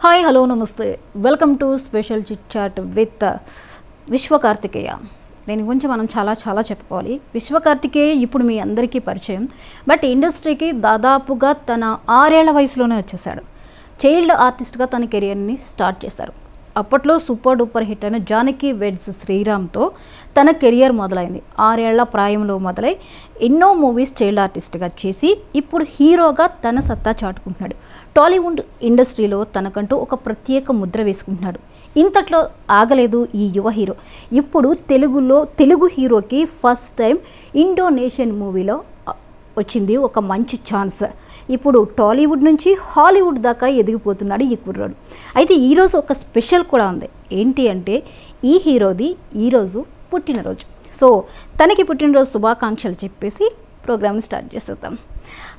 Hi hello namaste welcome to special chit chat with Vishwa Karthikeya. దీని గురించి మనం చాలా చెప్పుకోవాలి. విశ్వకార్తికేయ ఇప్పుడు మీ అందరికీ పరిచయం, బట్ ఇండస్ట్రీకి దాదాపుగా తన 6 ఏళ్ల వయసులోనే వచ్చేసాడు. చైల్డ్ ఆర్టిస్ట్గా తన కెరియర్ని స్టార్ట్ చేశారు. అప్పట్లో సూపర్ డూపర్ హిట్ అయిన జానకి వెడ్స్ శ్రీరామ్తో తన కెరియర్ మొదలైంది. 6 ఏళ్ల ప్రాయంలో మొదలై ఎన్నో మూవీస్ చైల్డ్ ఆర్టిస్ట్గా చేసి ఇప్పుడు హీరోగా తన సత్తా చాటుకుంటున్నాడు. టాలీవుడ్ ఇండస్ట్రీలో తనకంటూ ఒక ప్రత్యేక ముద్ర వేసుకుంటున్నాడు. ఇంతట్లో ఆగలేదు ఈ యువ హీరో. ఇప్పుడు తెలుగు హీరోకి ఫస్ట్ టైం ఇండోనేషియన్ మూవీలో వచ్చింది ఒక మంచి ఛాన్స్. ఇప్పుడు టాలీవుడ్ నుంచి హాలీవుడ్ దాకా ఎదిగిపోతున్నాడు ఈ కుర్రాడు. అయితే ఈరోజు ఒక స్పెషల్ కూడా ఉంది. ఏంటి అంటే ఈ హీరోది ఈరోజు పుట్టినరోజు. సో తనకి పుట్టినరోజు శుభాకాంక్షలు చెప్పేసి ప్రోగ్రామ్ని స్టార్ట్ చేసేద్దాం.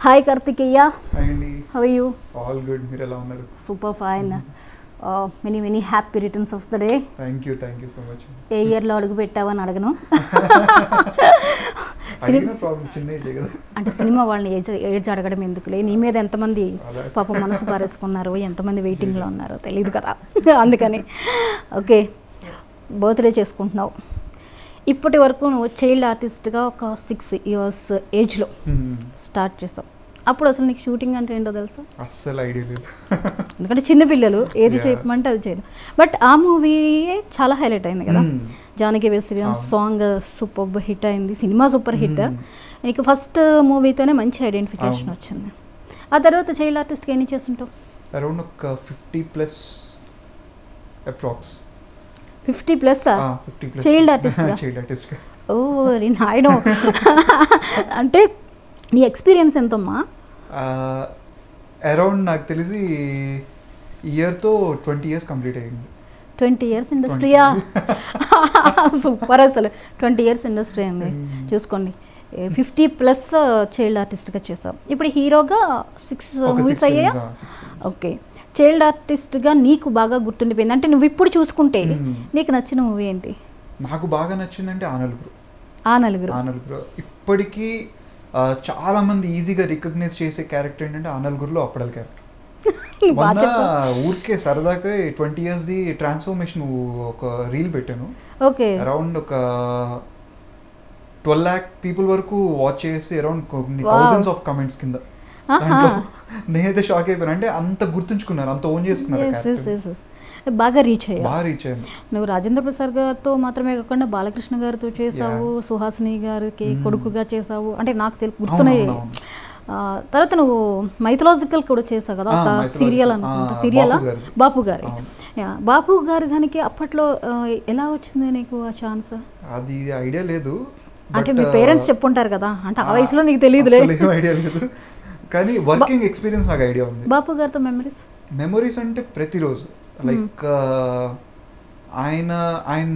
Hi Karthikeya, how are you? All good. మీరు ఎలా ఉన్నారు? Super fine. Many happy returns of the day. Thank you so much. ఏ ఇయర్లో అడుగు పెట్టావని అడగను. అంటే సినిమా వాళ్ళని ఏజ్ అడగడం ఎందుకులే, నీ మీద ఎంతమంది పాపం మనసు పారేసుకున్నారు, ఎంతమంది వెయిటింగ్లో ఉన్నారో తెలియదు కదా, అందుకని. ఓకే, బర్త్డే చేసుకుంటున్నావు. ఇప్పటి వరకు నువ్వు చైల్డ్ ఆర్టిస్ట్గా ఒక 6 years ఏజ్లో స్టార్ట్ చేసావు. అప్పుడు అసలు నీకు షూటింగ్ అంటే ఏంటో తెలుసా? అస్సలు ఐడియా లేదు. ఎందుకంటే చిన్నపిల్లలు ఏది చేయమంటే అది చేయడం. బట్ ఆ మూవీ చాలా హైలైట్ అయింది కదా, Janaki weds Sriram song super hit అయింది, సినిమా సూపర్ హిట్. నీకు ఫస్ట్ మూవీతోనే మంచి ఐడెంటిఫికేషన్ వచ్చింది. ఆ తర్వాత చైల్డ్ ఆర్టిస్ట్కి ఎన్ని చేస్తుంటావు? అరౌండ్ ఒక 50+ అప్రాక్స్. 50+ child artist. ఓ నాయనో. అంటే నీ ఎక్స్పీరియన్స్ ఎంతమ్మా? అరౌండ్ నాకు తెలిసి ఇయర్తో 20 years కంప్లీట్ అయ్యింది. 20 years ఇండస్ట్రీయా? సూపర్. అసలు 20 years ఇండస్ట్రీ అండి, చూసుకోండి. 50+ చైల్డ్ ఆర్టిస్ట్గా చేసావు. ఇప్పుడు హీరోగా 6 మూవీస్ అయ్యాయా? ఓకే. చైల్డ్ ఆర్టిస్ట్గా నీకు బాగా గుర్తుండిపోయింది అంటే నువ్వు ఇప్పుడు చూసుకుంటే నీకు నచ్చిన మూవీ ఏంటి? నాకు బాగా నచ్చిందంటే ఆ నలుగురు. ఇప్పటికీ చాలా మంది ఈజీగా రికగ్నైజ్ చేసే క్యారెక్టర్ ఏంటంటే ఆ నలుగురులో అప్పడల్ క్యారెక్టర్. మొన్న ఊరికే సరదాగా 20 years ట్రాన్స్ఫర్మేషన్ ఒక రీల్ పెట్టాను. ఓకే. అరౌండ్ ఒక 12 lakh people వరకు వాచ్ చేసి అరౌండ్ thousands of comments కింద. నేనైతే షాక్ అయిపోయాను. అంటే అంత గుర్తుంచుకున్నారు, అంత ఓన్ చేసుకున్నారు. బాగా రీచ్ అయ్యాను. నువ్వు రాజేంద్ర ప్రసాద్ గారితో మాత్రమే కాకుండా బాలకృష్ణ గారితో చేసావు, సుహాసిని గారికి కొడుకుగా చేసావు, అంటే నాకు గుర్తున్నాయి. తర్వాత నువ్వు మైథలాజికల్ కూడా చేసావు కదా, ఒక సీరియల్ అనుకుంటా. సీరియలా? బాపు గారి దానికి అప్పట్లో ఎలా వచ్చింది నీకు ఆ ఛాన్స్? అది ఐడియా లేదు. అంటే మీ పేరెంట్స్ చెప్పుంటారు కదా, అంటే ఆ వయసులో నీకు తెలియదు. ఐడియా లేదు, కానీ వర్కింగ్ ఎక్స్పీరియన్స్ నాకు ఐడియా ఉంది. బాపు గారితో మెమరీస్ అంటే ప్రతిరోజు లైక్ ఆయన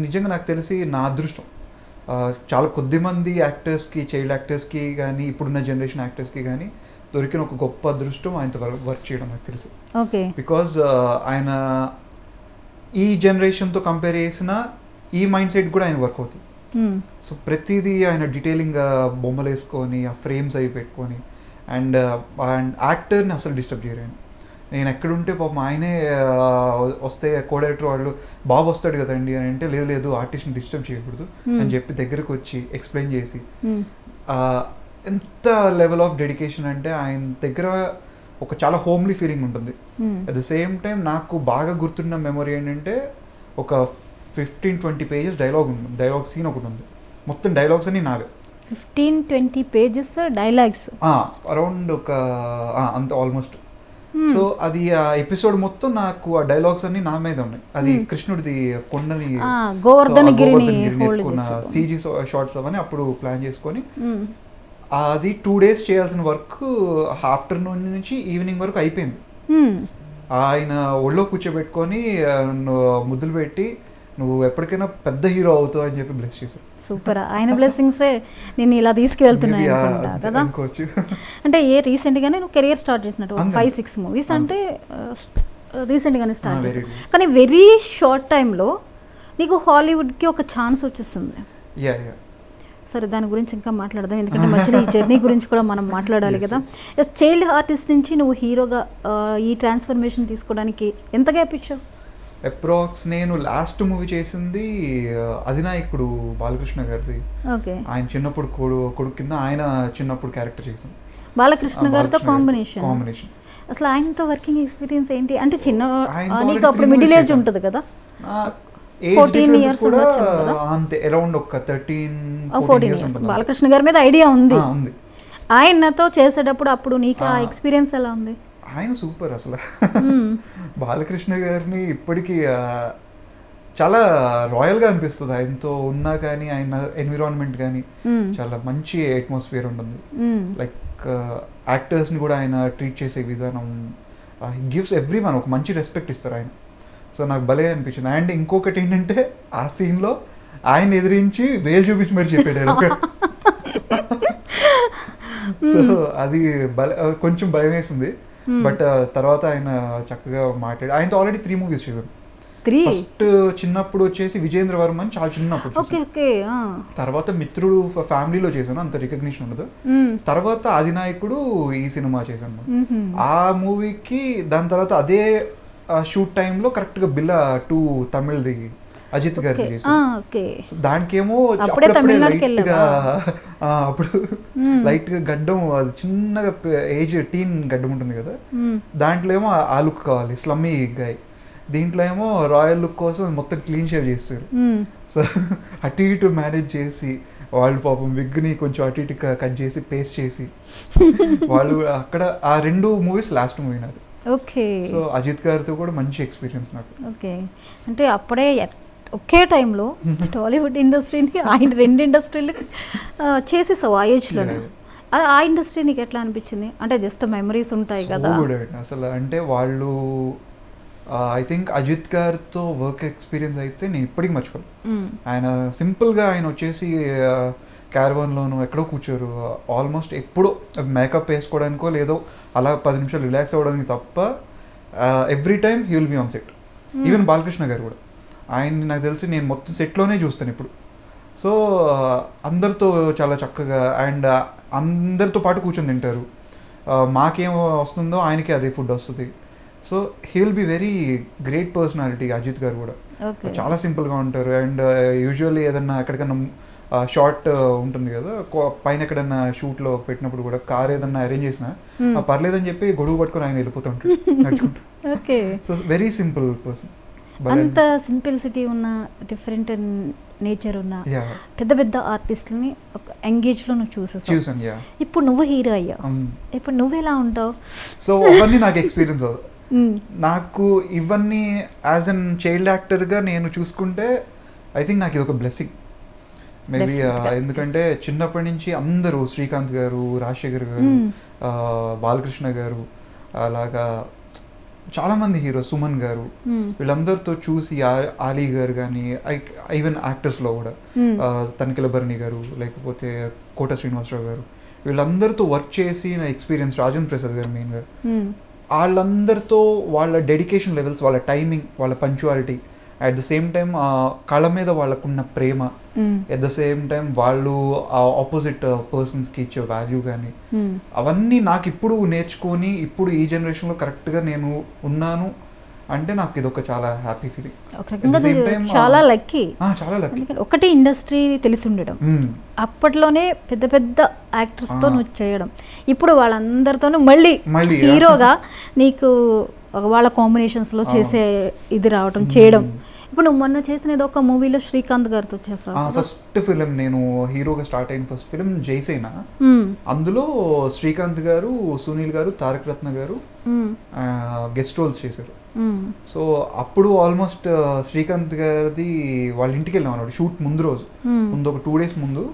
నిజంగా నాకు తెలిసి నా అదృష్టం. చాలా కొద్దిమంది యాక్టర్స్కి, చైల్డ్ యాక్టర్స్కి కానీ ఇప్పుడున్న జనరేషన్ యాక్టర్స్కి కానీ దొరికిన ఒక గొప్ప అదృష్టం ఆయనతో వర్క్ చేయడం నాకు తెలుసు. ఓకే. బికాజ్ ఆయన ఈ జనరేషన్తో కంపేర్ చేసిన ఈ మైండ్ సెట్ కూడా ఆయన వర్క్ అవుతుంది. సో ప్రతిదీ ఆయన డీటెయిలింగ్గా బొమ్మలు వేసుకొని ఆ ఫ్రేమ్స్ అవి పెట్టుకొని అండ్ యాక్టర్ని అసలు డిస్టర్బ్ చేయలేను. నేను ఎక్కడుంటే పాపం ఆయనే వస్తే కో డైరెక్టర్ వాళ్ళు బాబు వస్తాడు కదండి అని అంటే లేదు ఆర్టిస్ట్ని డిస్టర్బ్ చేయకూడదు అని చెప్పి దగ్గరకు వచ్చి ఎక్స్ప్లెయిన్ చేసి ఎంత లెవెల్ ఆఫ్ డెడికేషన్ అంటే ఆయన దగ్గర ఒక చాలా హోమ్లీ ఫీలింగ్ ఉంటుంది. అట్ ద సేమ్ టైం నాకు బాగా గుర్తున్న మెమరీ ఏంటంటే ఒక 15-20 pages డైలాగ్ సీన్ ఒకటి ఉంది. మొత్తం డైలాగ్స్ అన్ని నావే. 15-20 pages డైలాగ్స్ అరౌండ్ ఒక అంత ఆల్మోస్ట్. సో అది ఆ ఎపిసోడ్ మొత్తం నాకు ఆ డైలాగ్స్ అన్ని నా మీద ఉన్నాయి. అది కృష్ణుడిది కొండని గోవర్ధనగిరిని ఎత్తుకున్న CG షార్ట్స్ అవన్నీ అప్పుడు ప్లాన్ చేసుకొని అది 2 days చేయాల్సిన వర్క్ ఆఫ్టర్నూన్ నుంచి ఈవినింగ్ వరకు అయిపోయింది. ఆయన ఒళ్ళో కూర్చోబెట్టుకొని ముద్దులు పెట్టి నువ్వు ఎప్పటికైనా పెద్ద హీరో అవుతావు అని చెప్పి బ్లెస్ చేశారు. సూపర్. ఆయన బ్లెస్సింగ్సే నేను ఇలా తీసుకువెళ్తున్నాను కదా. అంటే రీసెంట్గానే నువ్వు కెరియర్ స్టార్ట్ చేసినట్టు 5-6 మూవీస్ అంటే రీసెంట్గానే స్టార్ట్ చేసావు, కానీ వెరీ షార్ట్ టైంలో నీకు హాలీవుడ్కి ఒక ఛాన్స్ వచ్చేస్తుంది. సరే దాని గురించి ఇంకా మాట్లాడదాం, ఎందుకంటే మధ్యలో ఈ జర్నీ గురించి కూడా మనం మాట్లాడాలి కదా. ఎస్, చైల్డ్ ఆర్టిస్ట్ నుంచి నువ్వు హీరోగా ఈ ట్రాన్స్ఫర్మేషన్ తీసుకోవడానికి ఎంత గ్యాప్ ఇచ్చావు? అప్రాక్స్ నేను లాస్ట్ మూవీ చేసింది అధినాయకుడు బాలకృష్ణ గారిది. ఓకే, ఆయన చిన్నప్పుడు కొడుకు కింద ఆయన చిన్నప్పుడు క్యారెక్టర్ చేశాను. బాలకృష్ణ గారితో కాంబినేషన్. అసలు ఆయనతో వర్కింగ్ ఎక్స్పీరియన్స్ ఏంటి? అంటే చిన్న నీకు అప్పుడు మిడిల్ ఏజ్ ఉంటుంది కదా, 14 years కూడా అంతే, అరౌండ్ ఒక 13-14 years ఉంటుంది. బాలకృష్ణ గారి మీద ఐడియా ఉంది. ఆయనతో చేసేటప్పుడు అప్పుడు నీకు ఆ ఎక్స్పీరియన్స్ ఎలా ఉంది? ఆయన సూపర్ అసలు. బాలకృష్ణ గారిని ఇప్పటికీ చాలా రాయల్గా అనిపిస్తుంది ఆయనతో ఉన్నా కానీ, ఆయన ఎన్విరాన్మెంట్ కానీ చాలా మంచి అట్మాస్ఫియర్ ఉంటుంది. లైక్ యాక్టర్స్ని కూడా ఆయన ట్రీట్ చేసే విధానం, గివ్స్ ఎవ్రీ వన్ ఒక మంచి రెస్పెక్ట్ ఇస్తారు ఆయన. సో నాకు భలే అనిపించింది. అండ్ ఇంకొకటి ఏంటంటే ఆ సీన్లో ఆయన ఎదిరించి వేలు చూపించి మరి చెప్పాడు. సో అది కొంచెం భయం వేసింది. బట్ తర్వాత ఆయన చక్కగా మాట్లాడి, ఆయనతో ఆల్రెడీ 3 movies చేశాను. ఫస్ట్ చిన్నప్పుడు వచ్చేసి విజేంద్ర వర్మ అని చాలా చిన్నప్పుడు, తర్వాత మిత్రుడు ఫ్యామిలీలో చేశాను, అంత రికగ్నిషన్ ఉండదు. తర్వాత అధినాయకుడు ఈ సినిమా చేశాను. ఆ మూవీకి దాని తర్వాత అదే షూట్ టైంలో కరెక్ట్గా బిల్లా 2 తమిళ్ది అజిత్ గారి చేశాను. దానికేమో అప్పుడప్పుడే లైట్గా అప్పుడు లైట్గా గడ్డం, అది చిన్నగా ఏజ్ టీన్ గడ్డం ఉంటుంది కదా, దాంట్లో ఏమో ఆ లుక్ కావాలి, స్లమ్మీ గాయ్. దీంట్లో ఏమో రాయల్ లుక్ కోసం మొత్తం క్లీన్ షేవ్ చేస్తారు. సో అటు ఇటు మేనేజ్ చేసి వాళ్ళు పాపం విగ్ని కొంచెం అటు ఇటు కట్ చేసి పేస్ట్ చేసి వాళ్ళు అక్కడ ఆ 2 movies లాస్ట్ మూవీ నాది. ఓకే, సో అజిత్ గారితో కూడా మంచి ఎక్స్పీరియన్స్ నాకు. ఓకే, అంటే అప్పుడే ఒకే టైంలో టాలీవుడ్ ఇండస్ట్రీని ఆయన 2 ఇండస్ట్రీలు చేసేసావు ఆ ఏజ్లోనే. ఆ ఇండస్ట్రీ నీకు ఎట్లా అనిపించింది? అంటే జస్ట్ మెమరీస్ ఉంటాయి కదా అసలు. అంటే వాళ్ళు ఐ థింక్ అజిత్ గారితో వర్క్ ఎక్స్పీరియన్స్ అయితే నేను ఇప్పటికీ మర్చిపోను. ఆయన సింపుల్గా ఆయన వచ్చేసి క్యారవాన్లోనూ ఎక్కడో కూర్చోరు, ఆల్మోస్ట్ ఎప్పుడో మేకప్ వేసుకోవడానికో లేదో అలా 10 నిమిషాలు రిలాక్స్ అవ్వడానికి తప్ప every time he will be on set. Even Balakrishna garu కూడా, ఆయన్ని నాకు తెలిసి నేను మొత్తం సెట్లోనే చూస్తాను ఇప్పుడు. సో అందరితో చాలా చక్కగా అండ్ అందరితో పాటు కూర్చొని తింటారు. మాకేం వస్తుందో ఆయనకి అదే ఫుడ్ వస్తుంది. So he will be very great personality Ajith garu కూడా. చాలా సింపుల్గా ఉంటారు. అండ్ యూజువల్లీ ఏదన్నా ఎక్కడికన్నా షార్ట్ ఉంటుంది కదా, పైన ఎక్కడన్నా షూట్లో పెట్టినప్పుడు కూడా కార్ ఏదన్నా అరేంజ్ చేసినా పర్లేదని చెప్పి గొడుగు పట్టుకొని ఆయన వెళ్ళిపోతుంటారు నడుచుకుంటూ. So very simple person. అంత సింప్లిసిటీ ఉన్న, డిఫరెంట్ నేచర్ ఉన్న పెద్ద పెద్ద ఆర్టిస్ట్ని ఒక ఎంగేజ్లో నువ్వు చూసాను. ఇప్పుడు నువ్వు హీరో అయ్యావు, ఇప్పుడు నువ్వు ఎలా ఉంటావు? సో అవన్నీ నాకు ఎక్స్పీరియన్స్ అవుతుంది. నాకు ఇవన్నీ యాజ్ అన్ చైల్డ్ యాక్టర్గా నేను చూసుకుంటే ఐ థింక్ నాకు ఇది ఒక బ్లెస్సింగ్ మేబీ. ఎందుకంటే చిన్నప్పటి నుంచి అందరూ శ్రీకాంత్ గారు, రాజశేఖర్ గారు, బాలకృష్ణ గారు, అలాగా చాలామంది హీరోస్, సుమన్ గారు, వీళ్ళందరితో చూసి ఆలీ గారు కానీ ఈవెన్ యాక్టర్స్లో కూడా తనిఖీల భరణి గారు, లేకపోతే కోట శ్రీనివాసరావు గారు, వీళ్ళందరితో వర్క్ చేసి నా ఎక్స్పీరియన్స్, రాజేంద్ర ప్రసాద్ గారు మెయిన్గా, వాళ్ళందరితో వాళ్ళ డెడికేషన్ లెవెల్స్, వాళ్ళ టైమింగ్, వాళ్ళ punctuality, at the same time కళ మీద వాళ్ళకున్న ప్రేమ, ఎట్ ద సేమ్ టైం వాళ్ళు ఆపోజిట్ పర్సన్స్కి ఇచ్చే వాల్యూ కానీ, అవన్నీ నాకు ఇప్పుడు నేర్చుకొని ఇప్పుడు ఈ జనరేషన్లో కరెక్ట్గా నేను ఉన్నాను అంటే నాకు ఇది ఒక చాలా హ్యాపీ ఫీలింగ్. చాలా లక్కీ. ఒకటి ఇండస్ట్రీ తెలిసి ఉండడం, అప్పట్లోనే పెద్ద పెద్ద యాక్టర్స్తో నువ్వు చేయడం, ఇప్పుడు వాళ్ళందరితోనూ మళ్ళీ హీరోగా నీకు వాళ్ళ కాంబినేషన్స్లో చేసే ఇది రావడం, చేయడం. ఇప్పుడు నువ్వు మొన్న చేసిన ఏదో ఒక మూవీలో శ్రీకాంత్ గారితో చేసావు. ఫస్ట్ ఫిలిం నేను హీరోగా స్టార్ట్ అయిన ఫస్ట్ ఫిలిం జైసేన. అందులో శ్రీకాంత్ గారు, సునీల్ గారు, తారక రత్న గారు గెస్ట్ రోల్స్ చేశారు. సో అప్పుడు ఆల్మోస్ట్ శ్రీకాంత్ గారిది వాళ్ళ ఇంటికి వెళ్ళాం అన్నమాట. షూట్ ముందు రోజు ముందు ఒక 2 days ముందు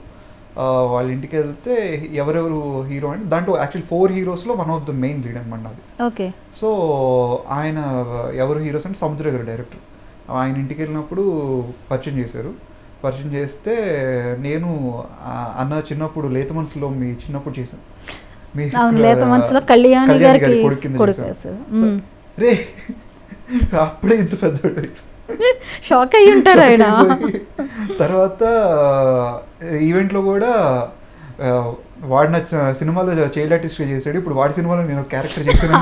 వాళ్ళ ఇంటికి వెళ్తే ఎవరెవరు హీరో అంటే దాంట్లో యాక్చువల్లీ 4 heroesలో one of the main lead అనమాట అది. ఓకే. సో ఆయన ఎవరు హీరోస్ అంటే సముద్ర గారు డైరెక్టర్. ఆయన ఇంటికి వెళ్ళినప్పుడు పరిచయం చేశారు. పరిచయం చేస్తే నేను అన్న చిన్నప్పుడు లేత మనసులో మీ చిన్నప్పుడు చేశాను, మీ కళ్యాణి గారి కొడుకు కింద చేశాను. రే అప్పుడే ఇంత పెద్దవాడు షాక్ అయ్యి ఉంటారు ఆయన. తర్వాత ఈవెంట్లో కూడా వాడు నచ్చిన సినిమాలో చైల్డ్ ఆర్టిస్ట్గా చేశాడు, ఇప్పుడు వాడి సినిమాలో నేను క్యారెక్టర్ చేశాను.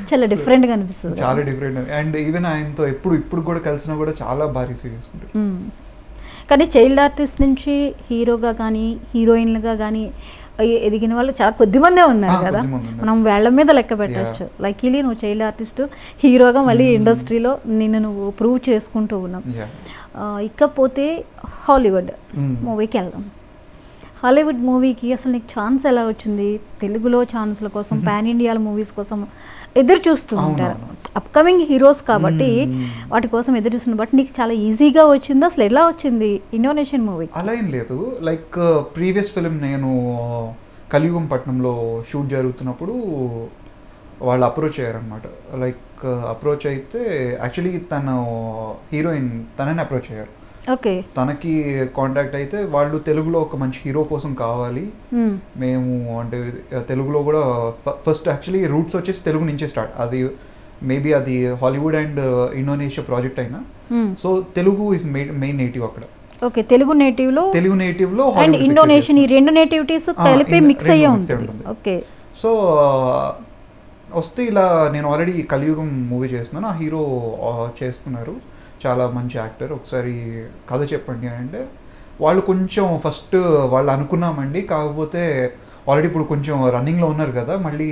చాలా డిఫరెంట్గా అనిపిస్తుంది, చాలా డిఫరెంట్. అండ్ ఈవెన్ ఆయనతో ఇప్పుడు కూడా కలిసినా కూడా చాలా బాగా రిసీవ్ చేసుకుంటారు. కానీ చైల్డ్ ఆర్టిస్ట్ నుంచి హీరోగా కానీ హీరోయిన్లుగా కానీ ఎదిగిన వాళ్ళు చాలా కొద్దిమందే ఉన్నారు కదా, మనం వేళ్ల మీద లెక్క పెట్టచ్చు. లక్కీలీ నువ్వు చైల్డ్ ఆర్టిస్ట్ హీరోగా మళ్ళీ ఇండస్ట్రీలో నిన్ను నువ్వు ప్రూవ్ చేసుకుంటూ ఉన్నావు. ఇకపోతే హాలీవుడ్ మూవీకి వెళ్దాం. హాలీవుడ్ మూవీకి అసలు నీకు ఛాన్స్ ఎలా వచ్చింది? తెలుగులో ఛాన్స్ల కోసం, పాన్ ఇండియాల మూవీస్ కోసం ఎదురు చూస్తూ ఉంటారు, అప్కమింగ్ హీరోస్ కాబట్టి వాటి కోసం ఎదురు చూస్తున్నారు. బట్ నీకు చాలా ఈజీగా వచ్చింది, అసలు ఎలా వచ్చింది ఇండోనేషియన్ మూవీ? అలా ఏం లేదు. లైక్ ప్రీవియస్ ఫిలిం నేను కలియుగం పట్నంలో షూట్ జరుగుతున్నప్పుడు వాళ్ళు అప్రోచ్ అయ్యారనమాట. లైక్ అప్రోచ్ అయితే యాక్చువల్లీ తను హీరోయిన్ తనని అప్రోచ్ అయ్యారు. ఓకే, తనకి కాంటాక్ట్ అయితే వాళ్ళు తెలుగులో ఒక మంచి హీరో కోసం కావాలి మేము, అంటే తెలుగులో కూడా ఫస్ట్ యాక్చువల్లీ రూట్స్ వచ్చేసి తెలుగు నుంచే స్టార్ట్. అది మేబీ అది హాలీవుడ్ అండ్ ఇండోనేషియా ప్రాజెక్ట్ అయినా, so Telugu is main native అక్కడ. ఓకే, తెలుగు నేటివ్ లో అండ్ ఇండోనేషియన్ ఈ రెండు నేటివిటీస్ కలిపి మిక్స్ అయ్యే ఉంటుంది. ఓకే, సో వస్తే ఇలా నేను ఆల్రెడీ కలియుగం మూవీ చేస్తున్నాను, ఆ హీరో చేస్తున్నారు, చాలా మంచి యాక్టర్, ఒకసారి కథ చెప్పండి అంటే వాళ్ళు కొంచెం ఫస్ట్ వాళ్ళు అనుకున్నామండి, కాకపోతే ఆల్రెడీ ఇప్పుడు కొంచెం రన్నింగ్లో ఉన్నారు కదా, మళ్ళీ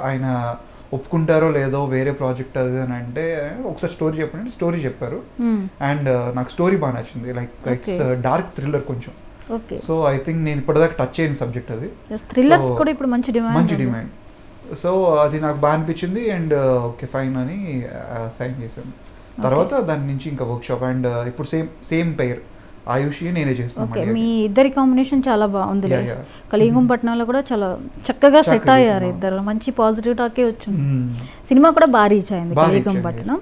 ఆయన ఒప్పుకుంటారో లేదో వేరే ప్రాజెక్ట్ అది అని అంటే ఒకసారి స్టోరీ చెప్పండి, స్టోరీ చెప్పారు. అండ్ నాకు స్టోరీ బాగా నచ్చింది, లైక్ ఇట్స్ డార్క్ థ్రిల్లర్ కొంచెం. సో ఐ థింక్ నేను ఇప్పటిదాకా టచ్ చేయని సబ్జెక్ట్ అది, థ్రిల్లర్స్ కూడా ఇప్పుడు మంచి డిమాండ్. సో అది నాకు బాగా అనిపించింది అండ్ ఓకే ఫైన్ అని సైన్ చేశాను. తర్వాత దాని నుంచి ఇంకా వర్క్షాప్ అండ్ ఇప్పుడు సేమ్ పేర్ ఆయుషి నేనే చేస్తున్నాను. మీ ఇద్దరి కాంబినేషన్ చాలా బాగుంది. కలియుగం పట్నంలో కూడా చాలా చక్కగా సెట్ అయ్యారు ఇద్దరు, మంచి పాజిటివ్ టాకే వచ్చింది. సినిమా కూడా బాగా రీచ్ అయింది కలియుగం పట్నం.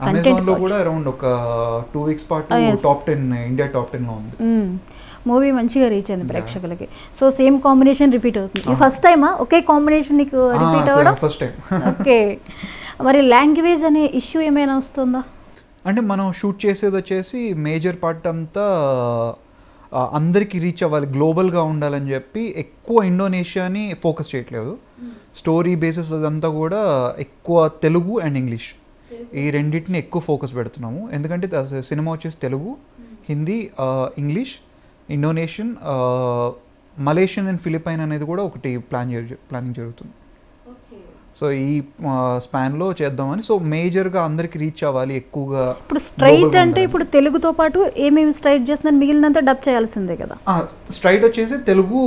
అమెజాన్ లో కూడా అరౌండ్ ఒక 2 weeks పాటు టాప్ 10 ఇండియా టాప్ 10 లో ఉంది. మూవీ మంచిగా రీచ్ అయింది ప్రేక్షకులకి. సో సేమ్ కాంబినేషన్ రిపీట్ అవుతుంది. ఈ ఫస్ట్ టైమా ఒకే కాంబినేషన్ నీకు రిపీట్ అవ్వడం? First time. ఓకే, మరి లాంగ్వేజ్ అనే ఇష్యూ ఏమైనా వస్తుందా? అంటే మనం షూట్ చేసేది వచ్చేసి మేజర్ పార్ట్ అంతా అందరికీ రీచ్ అవ్వాలి, గ్లోబల్గా ఉండాలని చెప్పి ఎక్కువ ఇండోనేషియాని ఫోకస్ చేయట్లేదు. స్టోరీ బేసిస్ అదంతా కూడా ఎక్కువ తెలుగు అండ్ ఇంగ్లీష్ ఈ రెండింటిని ఎక్కువ ఫోకస్ పెడుతున్నాము. ఎందుకంటే సినిమా వచ్చేసి Telugu, Hindi, English, Indonesian, Malaysian and Philippine అనేది కూడా ఒకటి ప్లానింగ్ జరుగుతుంది. సో ఈ స్పాన్లో చేద్దామని. సో మేజర్గా అందరికి రీచ్ అవ్వాలి ఎక్కువగా. ఇప్పుడు స్ట్రైట్ అంటే ఇప్పుడు తెలుగుతో పాటు ఏమేమి స్ట్రైట్ చేస్తున్నారు, మిగిలినంతా డబ్ చేయాల్సిందే కదా? స్ట్రైట్ వచ్చేసి తెలుగు,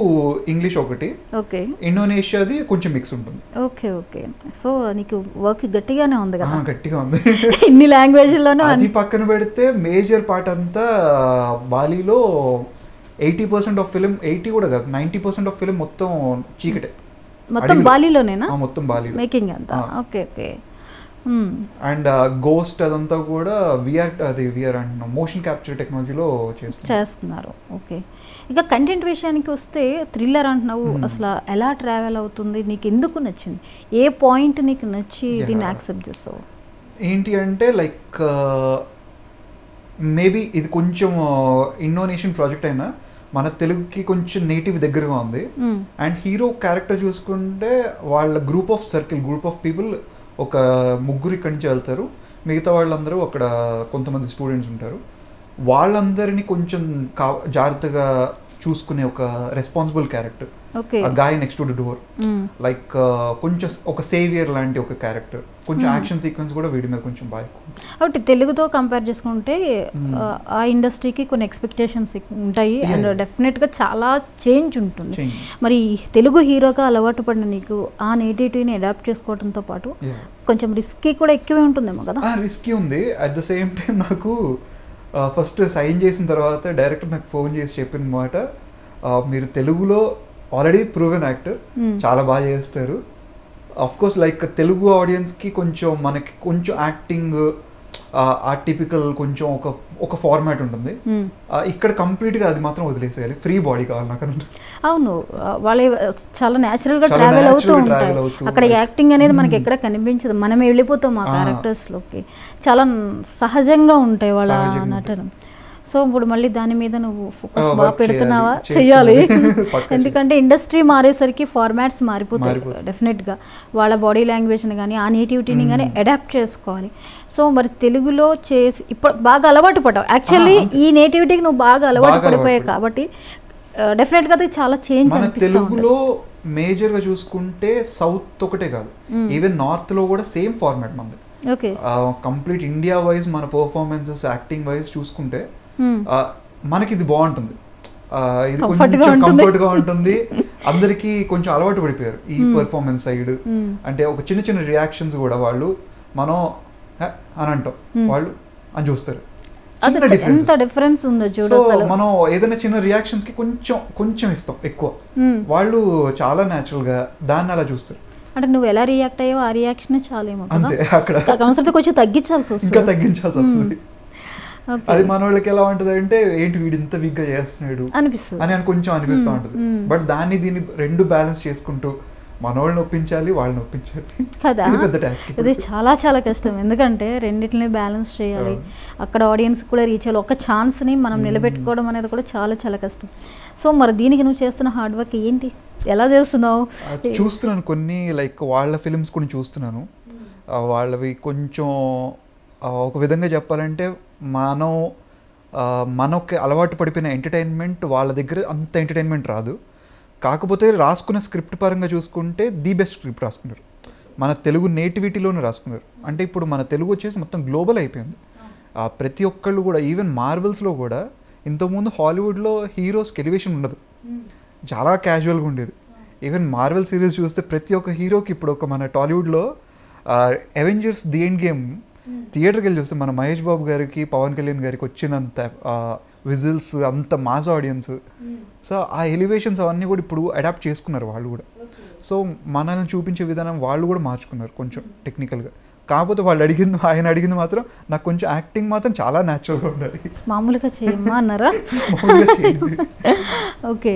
ఇంగ్లీష్ ఒకటి, ఓకే, ఇండోనేషియాది కొంచెం మిక్స్ ఉంటుంది. ఓకే ఓకే, సో నీకు వర్క్ గట్టిగానే ఉంది కదా? గట్టిగా ఉంది. ఇన్ని లాంగ్వేజ్లోనూ. అది పక్కన పెడితే మేజర్ పార్ట్ అంతా బాలీలో 80% ఆఫ్ ఫిలిం, 80 కూడా కాదు 90% ఆఫ్ ఫిలిం మొత్తం చీకటే. మొత్తం బాలీలోనేనా? మొత్తం బాలీలో మేకింగ్ అంతా. Okay okay. అండ్ గోస్ట్ అదంతా కూడా విఆర్ అండ్ మోషన్ క్యాప్చర్ టెక్నాలజీలో చేస్తున్నారు. ఓకే, ఇక కంటెంట్ విషయానికి వస్తే థ్రిల్లర్ అంటున్నావు, అసలు ఎలా ట్రావెల్ అవుతుంది, నీకు ఎందుకు నచ్చింది, ఏ పాయింట్ నీకు నచ్చి దీన్ని యాక్సెప్ట్ చేస్తావు? ఏంటి అంటే లైక్ మేబీ ఇది కొంచెం ఇండోనేషియన్ ప్రాజెక్ట్ అయినా మన తెలుగుకి కొంచెం నేటివ్ దగ్గరగా ఉంది. అండ్ హీరో క్యారెక్టర్ చూసుకుంటే వాళ్ళ గ్రూప్ ఆఫ్ పీపుల్ ఒక ముగ్గురు ఇక్కడి నుంచి వెళ్తారు, మిగతా వాళ్ళందరూ అక్కడ కొంతమంది స్టూడెంట్స్ ఉంటారు. వాళ్ళందరినీ కొంచెం జాగ్రత్తగా చూసుకునే ఒక రెస్పాన్సిబుల్ క్యారెక్టర్, ఆ guy next to the door, like కొంచెం ఒక సేవియర్ లాంటి ఒక క్యారెక్టర్. కొంచెం యాక్షన్ సీక్వెన్స్ కూడా వీడి మీద కొంచెం బాగా ఎక్కువ. కాబట్టి తెలుగుతో కంపేర్ చేసుకుంటే ఆ ఇండస్ట్రీకి కొన్ని ఎక్స్పెక్టేషన్స్ ఉంటాయి అండ్ డెఫినెట్గా చాలా చేంజ్ ఉంటుంది. మరి తెలుగు హీరోగా అలవాటు పడిన నీకు ఆ నేటివిటీని అడాప్ట్ చేసుకోవడంతో పాటు కొంచెం రిస్కీ కూడా ఎక్కువే ఉంటుందేమో కదా? రిస్కీ ఉంది. అట్ ద సేమ్ టైం నాకు ఫస్ట్ సైన్ చేసిన తర్వాత డైరెక్టర్ నాకు ఫోన్ చేసి చెప్పిన మాట, మీరు తెలుగులో ఆల్రెడీ ప్రూవెన్ యాక్టర్, చాలా బాగా చేస్తారు. అఫ్ కోర్స్ లైక్ తెలుగు ఆడియన్స్కి కొంచెం మనకి కొంచెం యాక్టింగ్ ఆ టిపికల్ కొంచెం ఒక ఫార్మాట్ ఉంటుంది. ఇక్కడ కంప్లీట్గా అది మాత్రం వదిలేసేయాలి, ఫ్రీ బాడీ కావాలి నాకు. అవును, వాళ్ళే చాలా న్యాచురల్గా ట్రావెల్ అవుతూ ఉంటాయి. అక్కడ యాక్టింగ్ అనేది మనకి ఎక్కడ కనిపించదు, మనం వెళ్ళిపోతాం ఆ క్యారెక్టర్స్లోకి. చాలా సహజంగా ఉంటాయి వాళ్ళ నటన. సో ఇప్పుడు మళ్ళీ దాని మీద నువ్వు ఫోకస్ బాగా పెడుతున్నావా? చెయ్యాలి, ఎందుకంటే ఇండస్ట్రీ మారేసరికి ఫార్మాట్స్ మారిపోతాయి డెఫినెట్గా. వాళ్ళ బాడీ లాంగ్వేజ్ని కానీ ఆ నేటివిటీని కానీ అడాప్ట్ చేసుకోవాలి. సో మరి తెలుగులో చేసి ఇప్పుడు బాగా అలవాటు పడ్డావు. యాక్చువల్లీ ఈ నేటివిటీకి నువ్వు బాగా అలవాటు పడిపోయావు కాబట్టి డెఫినెట్గా అది చాలా చేంజ్ అనిపిస్తుంది. తెలుగులో మేజర్గా చూసుకుంటే సౌత్ ఒకటే కాదు, ఈవెన్ నార్త్లో కూడా సేమ్ ఫార్మాట్ మనది. ఓకే, కంప్లీట్ ఇండియా వైజ్ మన పర్ఫార్మెన్సెస్ యాక్టింగ్ వైజ్ చూసుకుంటే మనకి ఇది బాగుంటుంది, ఇది కొంచెం కంఫర్ట్ గా ఉంటుంది. అందరికి కొంచెం అలవాటు పడిపోయారు ఈ పర్ఫార్మెన్స్ సైడ్. అంటే ఒక చిన్న చిన్న రియాక్షన్స్ కూడా వాళ్ళు మనం అని అంటాం, వాళ్ళు అని చూస్తారు. మనం ఏదైనా చిన్న రియాక్షన్స్ కి కొంచెం ఇస్తాం ఎక్కువ, వాళ్ళు చాలా న్యాచురల్ గా దాన్ని అలా చూస్తారు. అంటే నువ్వు ఎలా రియాక్ట్ అయ్యావో ఆ రియాక్షన్ చాలేమో, అంతే. అక్కడ కొంచెం తగ్గించాల్సి వస్తుంది. అది మన వాళ్ళకి ఎలా ఉంటుంది అంటే ఏంటి వీడు ఇంత వీక్ గా చేస్తున్నాడు అని కొంచెం అనిపిస్తూ ఉంటుంది. బట్ దీన్ని రెండు బ్యాలెన్స్ చేసుకుంటూ మన వాళ్ళని ఒప్పించాలి, వాళ్ళని ఒప్పించాలి కదా, ఇది చాలా చాలా కష్టం. ఎందుకంటే రెండింటిని బ్యాలెన్స్ చేయాలి, అక్కడ ఆడియన్స్ కూడా రీచ్ అయ్యాలి, ఒక ఛాన్స్ని మనం నిలబెట్టుకోవడం అనేది కూడా చాలా చాలా కష్టం. సో మరి దీనికి నువ్వు చేస్తున్న హార్డ్ వర్క్ ఏంటి, ఎలా చేస్తున్నావు? చూస్తున్నాను కొన్ని లైక్ వాళ్ళ ఫిల్మ్స్ కొన్ని చూస్తున్నాను. వాళ్ళవి కొంచెం ఒక విధంగా చెప్పాలంటే మనకి అలవాటు పడిపోయిన ఎంటర్టైన్మెంట్ వాళ్ళ దగ్గర అంత ఎంటర్టైన్మెంట్ రాదు. కాకపోతే రాసుకున్న స్క్రిప్ట్ పరంగా చూసుకుంటే ది బెస్ట్ స్క్రిప్ట్ రాసుకున్నారు, మన తెలుగు నేటివిటీలోనే రాసుకున్నారు. అంటే ఇప్పుడు మన తెలుగు వచ్చేసి మొత్తం గ్లోబల్ అయిపోయింది. ప్రతి ఒక్కళ్ళు కూడా ఈవెన్ మార్వెల్స్లో కూడా ఇంతకుముందు హాలీవుడ్లో హీరోస్కి ఎలివేషన్ ఉండదు, చాలా క్యాజువల్గా ఉండేది. ఈవెన్ మార్వెల్ సిరీస్ చూస్తే ప్రతి ఒక్క హీరోకి ఇప్పుడు మన టాలీవుడ్లో అవెంజర్స్ ది ఎండ్ గేమ్ థియేటర్కి వెళ్ళి చూస్తే మన మహేష్ బాబు గారికి, పవన్ కళ్యాణ్ గారికి వచ్చినంత విజిల్స్, అంత మాస్ ఆడియన్స్. సో ఆ ఎలివేషన్స్ అవన్నీ కూడా ఇప్పుడు అడాప్ట్ చేసుకున్నారు వాళ్ళు కూడా. సో మనల్ని చూపించే విధానం వాళ్ళు కూడా మార్చుకున్నారు కొంచెం టెక్నికల్గా. కాకపోతే ఆయన అడిగింది మాత్రం నాకు కొంచెం యాక్టింగ్ మాత్రం చాలా న్యాచురల్గా ఉండాలి, మామూలుగా చేయమ్మా అన్నారా? ఓకే,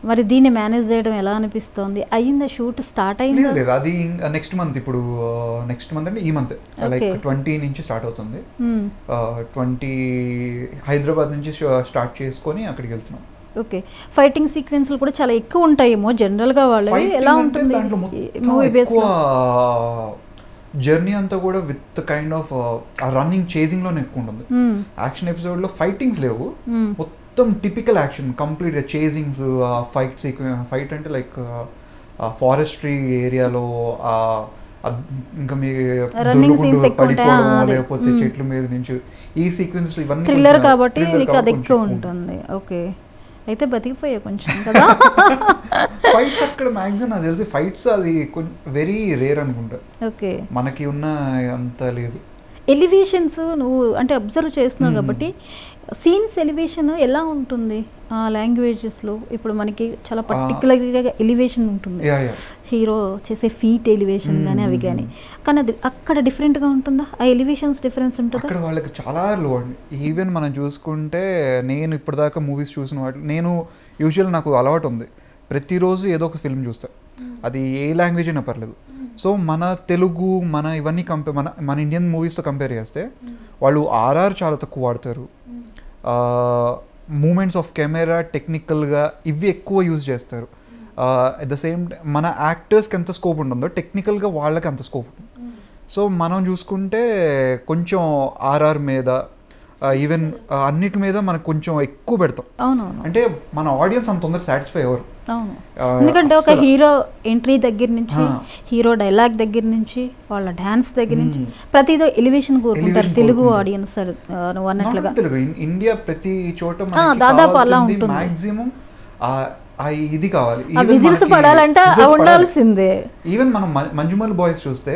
మరి దీన్ని మేనేజ్ చేయడం ఎలా అనిపిస్తుంది? అయ్యిందా, షూట్ స్టార్ట్ అయింది? లేదు, అది నెక్స్ట్ మంత్. ఇప్పుడు నెక్స్ట్ మంత్ అంటే ఈ మంత్ లైక్ 20 నుంచి స్టార్ట్ అవుతుంది. 20 హైదరాబాద్ నుంచి స్టార్ట్ చేసుకొని అక్కడికి వెళ్తున్నాం. ఓకే, ఫైటింగ్ సీక్వెన్స్లు కూడా చాలా ఎక్కువ ఉంటాయేమో జనరల్గా వాళ్ళు, ఎలా ఉంటుంది? దాంట్లో జర్నీ అంతా కూడా విత్ కైండ్ ఆఫ్ రన్నింగ్, చేజింగ్లోనే ఎక్కువ ఉంటుంది. యాక్షన్ ఎపిసోడ్లో ఫైటింగ్స్ లేవు, మొత్తం టిపికల్ యాక్షన్, కంప్లీట్గా చేజింగ్స్, ఫైట్ అంటే లైక్ ఫారెస్ట్రీ ఏరియాలో ఇంకా మీ పడిపోవడం లేకపోతే చెట్ల మీద నుంచి ఈ సీక్వెన్సెస్ ఇవన్నీ థ్రిల్లర్ కాబట్టి అది ఎక్కువ ఉంటుంది. ఓకే, అయితే బతికిపోయా కొంచెం కదా. ఫైట్స్ అక్కడ మ్యాక్సిమం నాకు తెలిసి ఫైట్స్ అది వెరీ రేర్ అనుకుంటా. ఓకే, మనకి ఉన్న అంత లేదు. ఎలివేషన్స్ నువ్వు అంటే అబ్జర్వ్ చేస్తున్నావు కాబట్టి సీన్స్ ఎలివేషన్ ఎలా ఉంటుంది ఆ లాంగ్వేజెస్లో? ఇప్పుడు మనకి చాలా పర్టికులర్గా ఎలివేషన్ ఉంటుంది, హీరో చేసే ఫీట్ ఎలివేషన్ కానీ అవి కానీ, కానీ అది అక్కడ డిఫరెంట్గా ఉంటుందా? ఆ ఎలివేషన్స్ డిఫరెన్స్ ఉంటుందా? అక్కడ వాళ్ళకి చాలా లో అండి. ఈవెన్ మనం చూసుకుంటే నేను ఇప్పటిదాకా మూవీస్ చూసిన వాటి, నేను యూజువల్ నాకు అలవాటు ఉంది, ప్రతిరోజు ఏదో ఒక ఫిల్మ్ చూస్తా, అది ఏ లాంగ్వేజ్ అయినా పర్లేదు. సో మన తెలుగు మన ఇవన్నీ మన ఇండియన్ మూవీస్తో కంపేర్ చేస్తే వాళ్ళు ఆర్ఆర్ చాలా తక్కువ వాడతారు, మూమెంట్స్ ఆఫ్ కెమెరా టెక్నికల్గా ఇవి ఎక్కువ యూజ్ చేస్తారు. అట్ ద సేమ్ టైం మన యాక్టర్స్కి ఎంత స్కోప్ ఉంటుందో టెక్నికల్గా వాళ్ళకి అంత స్కోప్ ఉంటుంది. సో మనం చూసుకుంటే కొంచెం ఆర్ఆర్ మీద ఈవెన్ అన్నిటి మీద మనకు కొంచెం ఎక్కువ పెడతాం. అంటే మన ఆడియన్స్ అంత తొందరగా సాటిస్ఫై అవ్వరు. ఎందుకంటే ఒక హీరో ఎంట్రీ దగ్గర నుంచి, హీరో డైలాగ్ దగ్గర నుంచి, వాళ్ళ డాన్స్ దగ్గర నుంచి ప్రతిదో ఎలివేషన్ కోరుకుంటారు తెలుగు ఆడియన్స్. నువ్వు అన్నట్లుగా తెలుగు ఇండియా ప్రతి చోట దాదాపు అలా ఉంటుంది. మాక్సిమం ఇది కావాలి, విజిల్స్ పడాలంటే ఉండాల్సిందే. ఈవెన్ మనం మంజుమల్ బాయ్స్ చూస్తే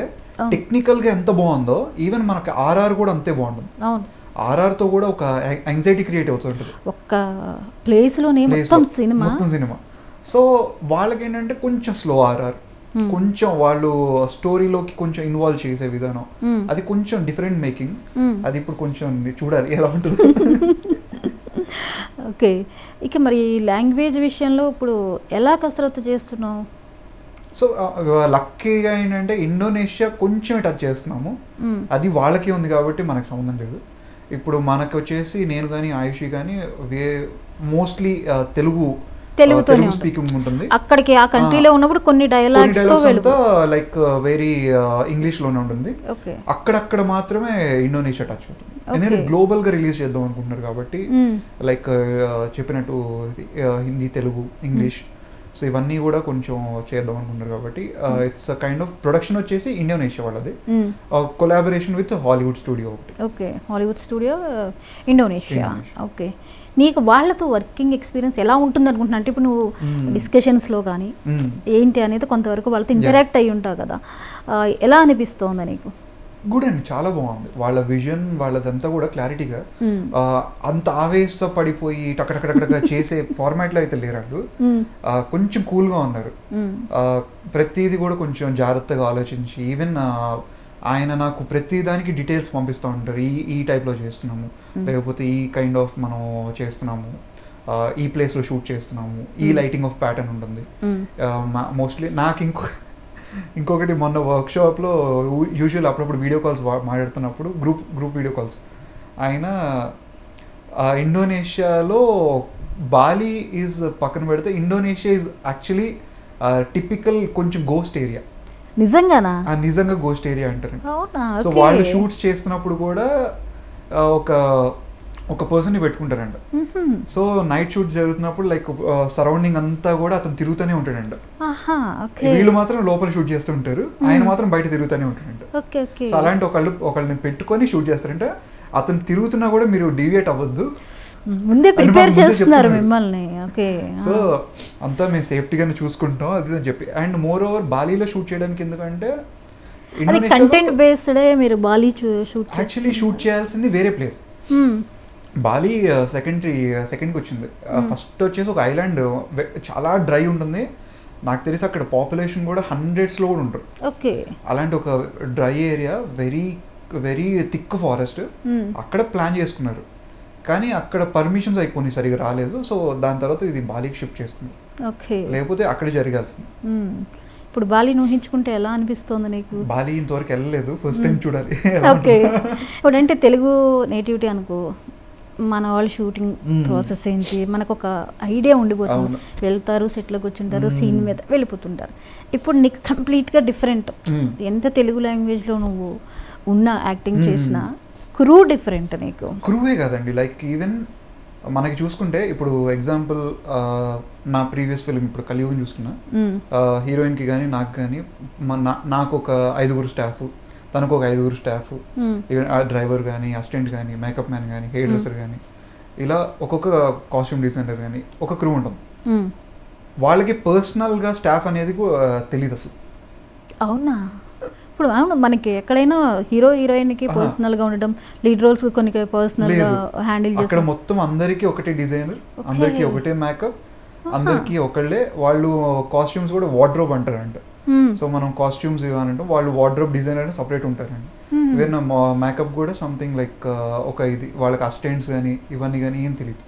టెక్నికల్ గా ఎంత బాగుందో ఈవెన్ మనకి ఆర్ఆర్ కూడా అంతే బాగుంటుంది. ఆర్ఆర్తో కూడా ఒక యాంగ్జైటీ క్రియేట్ అవుతుంటుంది ఒక్క ప్లేస్లోనే మొత్తం సినిమా. సో వాళ్ళకి ఏంటంటే కొంచెం స్లో ఆర్ఆర్, కొంచెం వాళ్ళు స్టోరీలోకి కొంచెం ఇన్వాల్వ్ చేసే విధానం అది కొంచెం డిఫరెంట్ మేకింగ్. అది ఇప్పుడు కొంచెం చూడాలి ఎలా ఉంటుంది. ఓకే, ఇక మరి లాంగ్వేజ్ విషయంలో ఇప్పుడు ఎలా కసరత్తు చేస్తున్నావు? సో లక్కీగా ఏంటంటే ఇండోనేషియా కొంచెం టచ్ చేస్తున్నాము, అది వాళ్ళకే ఉంది కాబట్టి మనకు సంబంధం లేదు. ఇప్పుడు మనకు వచ్చేసి నేను కానీ ఆయుషి కానీ మోస్ట్లీ తెలుగు స్పీకింగ్ ఉంటుంది. అక్కడికి ఆ కంట్రీలో ఉన్నప్పుడు కొన్ని డైలాగ్స్ లైక్ వెరీ ఇంగ్లీష్ లోనే ఉంటుంది. అక్కడక్కడ మాత్రమే ఇండోనేషియా టచ్ అవుతుంది, ఎందుకంటే గ్లోబల్ గా రిలీజ్ చేద్దాం అనుకుంటున్నారు కాబట్టి. లైక్ చెప్పినట్టు హిందీ, తెలుగు, ఇంగ్లీష్, సో ఇవన్నీ కూడా కొంచెం చేద్దాం అనుకుంటున్నారు కాబట్టి ఇట్స్ కైండ్ ఆఫ్ ప్రొడక్షన్ వచ్చేసి ఇండోనేషియా వాళ్ళది, కొలాబరేషన్ విత్ హాలీవుడ్ స్టూడియో ఒకటి. Okay, Hollywood studio Indonesia. Okay, నీకు వాళ్ళతో వర్కింగ్ ఎక్స్పీరియన్స్ ఎలా ఉంటుంది అనుకుంటున్నా? అంటే ఇప్పుడు నువ్వు డిస్కషన్స్లో కానీ ఏంటి అనేది కొంతవరకు వాళ్ళతో ఇంటరాక్ట్ అయ్యి ఉంటావు కదా, ఎలా అనిపిస్తోందా నీకు? గుడ్ అండి, చాలా బాగుంది. వాళ్ళ విజన్ వాళ్ళదంతా కూడా క్లారిటీగా, అంత ఆవేశ పడిపోయి టకటకటకటగా చేసే ఫార్మాట్లో అయితే లేరాడు. కొంచెం కూల్గా ఉన్నారు, ప్రతిదీ కూడా కొంచెం జాగ్రత్తగా ఆలోచించి. ఈవెన్ ఆయన నాకు ప్రతి దానికి డీటెయిల్స్ పంపిస్తూ ఉంటారు, ఈ టైప్లో చేస్తున్నాము, లేకపోతే ఈ కైండ్ ఆఫ్ మనం చేస్తున్నాము, ఈ ప్లేస్లో షూట్ చేస్తున్నాము, ఈ లైటింగ్ ఆఫ్ ప్యాటర్న్ ఉంటుంది. మోస్ట్లీ నాకు ఇంకొకటి మొన్న వర్క్షాప్లో యూజువల్ అప్పుడప్పుడు వీడియో కాల్స్ మాట్లాడుతున్నప్పుడు గ్రూప్ వీడియో కాల్స్, ఆయన ఇండోనేషియాలో బాలి ఈజ్ పక్కన పెడితే ఇండోనేషియా ఈజ్ యాక్చువల్లీ టిపికల్ కొంచెం గోస్ట్ ఏరియా. నిజంగానా? నిజంగా గోస్ట్ ఏరియా అంటారు. సో వాళ్ళు షూట్స్ చేస్తున్నప్పుడు కూడా ఒక పర్సన్ని పెట్టుకుంటారంట. సో నైట్ షూట్ జరుగుతున్నప్పుడు లైక్ సరౌండింగ్ అంతా కూడా అతను తిరుగుతూనే ఉంటాడంట. వీళ్ళు మాత్రం లోపల షూట్ చేస్తుంటారు, ఆయన మాత్రం బయట తిరుగుతూనే ఉంటాడంట. సో అలాంటి ఒకళ్ళని పెట్టుకొని షూట్ చేస్తారంట. అతను తిరుగుతున్నా కూడా మీరు డీవియేట్ అవ్వద్దు, ముందే ప్రిపేర్ చేస్తున్నారు మిమ్మల్ని. ఓకే, సో అంతా మేము సేఫ్టీగానే చూసుకుంటాం అది అని చెప్పి. అండ్ మోర్ ఓవర్ బాలీలో షూట్ చేయడానికి ఎందుకంటే కంటెంట్ బేస్డ్ మీరు బాలీ షూట్ యాక్చువల్లీ షూట్ చేయాల్సింది వేరే ప్లేస్. బాలి సెకండ్కి వచ్చింది. ఫస్ట్ వచ్చేసి ఒక ఐలాండ్ చాలా డ్రై ఉంటుంది, నాకు తెలిసి అక్కడ పాపులేషన్ కూడా 100s కూడా ఉంటారు. ఓకే, అలాంటి ఒక dry area, very very thick forest, అక్కడ ప్లాన్ చేసుకున్నారు. కానీ అక్కడ పర్మిషన్స్ అవి కొన్ని సరిగా రాలేదు. సో దాని తర్వాత ఇది బాలీకి షిఫ్ట్ చేసుకున్నారు. ఓకే, లేకపోతే అక్కడే జరగాల్సింది. ఇప్పుడు బాలీని ఊహించుకుంటే ఎలా అనిపిస్తుంది నీకు? బాలి ఇంతవరకు వెళ్ళలేదు, ఫస్ట్ టైం చూడాలి. ఓకే, ఇప్పుడు అంటే తెలుగు నేటివిటీ అనుకో, మన వాళ్ళు షూటింగ్ ప్రాసెస్ ఏంటి మనకు ఒక ఐడియా ఉండిపోతుంది, వెళ్తారు సెట్లోకి కూర్చుంటారు, సీన్ మీద వెళ్ళిపోతుంటారు. ఇప్పుడు నీకు కంప్లీట్గా డిఫరెంట్, ఎంత తెలుగు లాంగ్వేజ్లో నువ్వు ఉన్న యాక్టింగ్ చేసినా క్రూ డిఫరెంట్. నీకు క్రూవే కాదండి, లైక్ ఈవెన్ మనకి చూసుకుంటే ఇప్పుడు ఎగ్జాంపుల్ నా ప్రీవియస్ ఫిల్మ్ ఇప్పుడు కలియుగం చూసుకున్నా, హీరోయిన్కి కానీ నాకు కానీ నాకు ఒక 5 స్టాఫ్, తనకు ఒక 5 స్టాఫ్, ఈవెన్ డ్రైవర్ కానీ, అసిస్టెంట్ కానీ, మేకప్ మ్యాన్ కానీ, హెయిర్ డ్రెస్సర్ కానీ, ఇలా ఒక్కొక్క కాస్ట్యూమ్ డిజైనర్ కానీ ఒక క్రూ ఉంటుంది. వాళ్ళకి పర్సనల్గా స్టాఫ్ అనేది తెలియదు అసలు. అవునా? ఇప్పుడు అవును, మనకి ఎక్కడైనా హీరో హీరోయిన్కి పర్సనల్గా ఉండడం, లీడ్ రోల్స్ కొన్ని పర్సనల్గా హ్యాండిల్ చేస్తారు. అక్కడ మొత్తం అందరికీ ఒకటే డిజైనర్, అందరికీ ఒకటే మేకప్, అందరికీ ఒకళ్ళే. వాళ్ళు కాస్ట్యూమ్స్ కూడా వార్డ్రోబ్ అంటారంట. సో మనం కాస్ట్యూమ్స్ ఇవ్వాలంటే వాళ్ళు వార్డ్రోబ్ డిజైనర్ సపరేట్ ఉంటారండి. ఈవెన్ మేకప్ కూడా సంథింగ్ లైక్ ఒక ఇది వాళ్ళకి అసిస్టెంట్స్ కానీ ఇవన్నీ కానీ ఏం తెలియదు.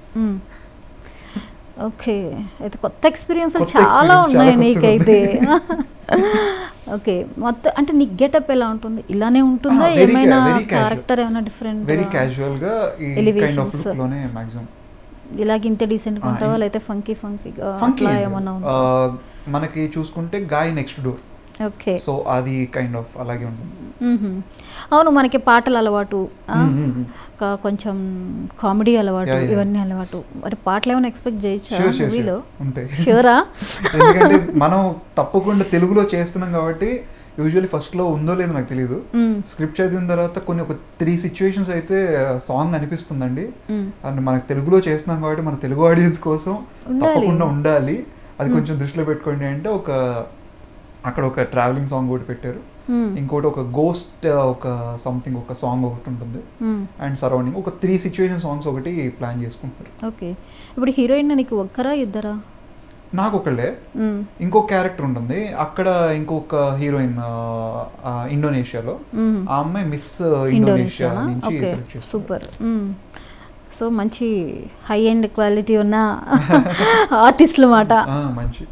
ఓకే, అయితే కొత్త ఎక్స్పీరియన్స్ చాలా ఉన్నాయి నీకైతే. ఓకే, మొత్తం అంటే నీ గెటప్ ఎలా ఉంటుంది? ఇలానే ఉంటుందా, ఏమైనా క్యారెక్టర్ ఏమైనా డిఫరెంట్? వెరీ క్యాజువల్ గా ఈ కైండ్ ఆఫ్ లుక్ లోనే మాక్సిమం ఇలాగ ఇంత డీసెంట్ గా ఉంటావా, లేకపోతే ఫంకీగా ఏమన్నా ఉందా? మనకి చూసుకుంటే guy next door. Okay, so అది కైండ్ ఆఫ్ అలాగే ఉంటుంది. అవును, మనకి పాటలు అలవాటు, కొంచెం కామెడీ అలవాటు, ఇవన్నీ అలవాటు. మరి పాటలు ఏమైనా ఎక్స్పెక్ట్ చేయొచ్చా మూవీలో? ఉంటాయి, షూరా? ఎందుకంటే మనం తప్పకుండా తెలుగులో చేస్తున్నాం కాబట్టి యూజువల్లీ ఫస్ట్లో ఉందో లేదో నాకు తెలియదు. స్క్రిప్ట్ చదివిన తర్వాత ఒక 3 సిచ్యువేషన్స్ అయితే సాంగ్ అనిపిస్తుందండి. అండ్ మనకు తెలుగులో చేస్తున్నాం కాబట్టి మన తెలుగు ఆడియన్స్ కోసం తప్పకుండా ఉండాలి, అది కొంచెం దృష్టిలో పెట్టుకోండి అంటే అక్కడ ఒక ట్రావెలింగ్ సాంగ్ ఒకటి పెట్టారు, ఇంకోటి ఒక గోస్ట్ ఒక సంథింగ్ ఒక సాంగ్ ఒకటి ఉంటుంది, అండ్ సరౌండింగ్ ఒక 3 సిచ్యువేషన్ సాంగ్స్ ఒకటి ప్లాన్ చేసుకుంటారు. ఓకే, ఇప్పుడు హీరోయిన్ నీకు ఒక్కరా ఇద్దరా? నాకు ఒకళ్ళే. ఇంకొక క్యారెక్టర్ ఉంటుంది అక్కడ, ఇంకొక హీరోయిన్ ఇండోనేషియాలో, ఆ అమ్మాయి మిస్ ఇండోనేషియా నుంచి సెలెక్ట్ చేస్తుంది. సూపర్. సో మంచి హై ఎండ్ క్వాలిటీ ఉన్న ఆర్టిస్టులు మాట. మంచి.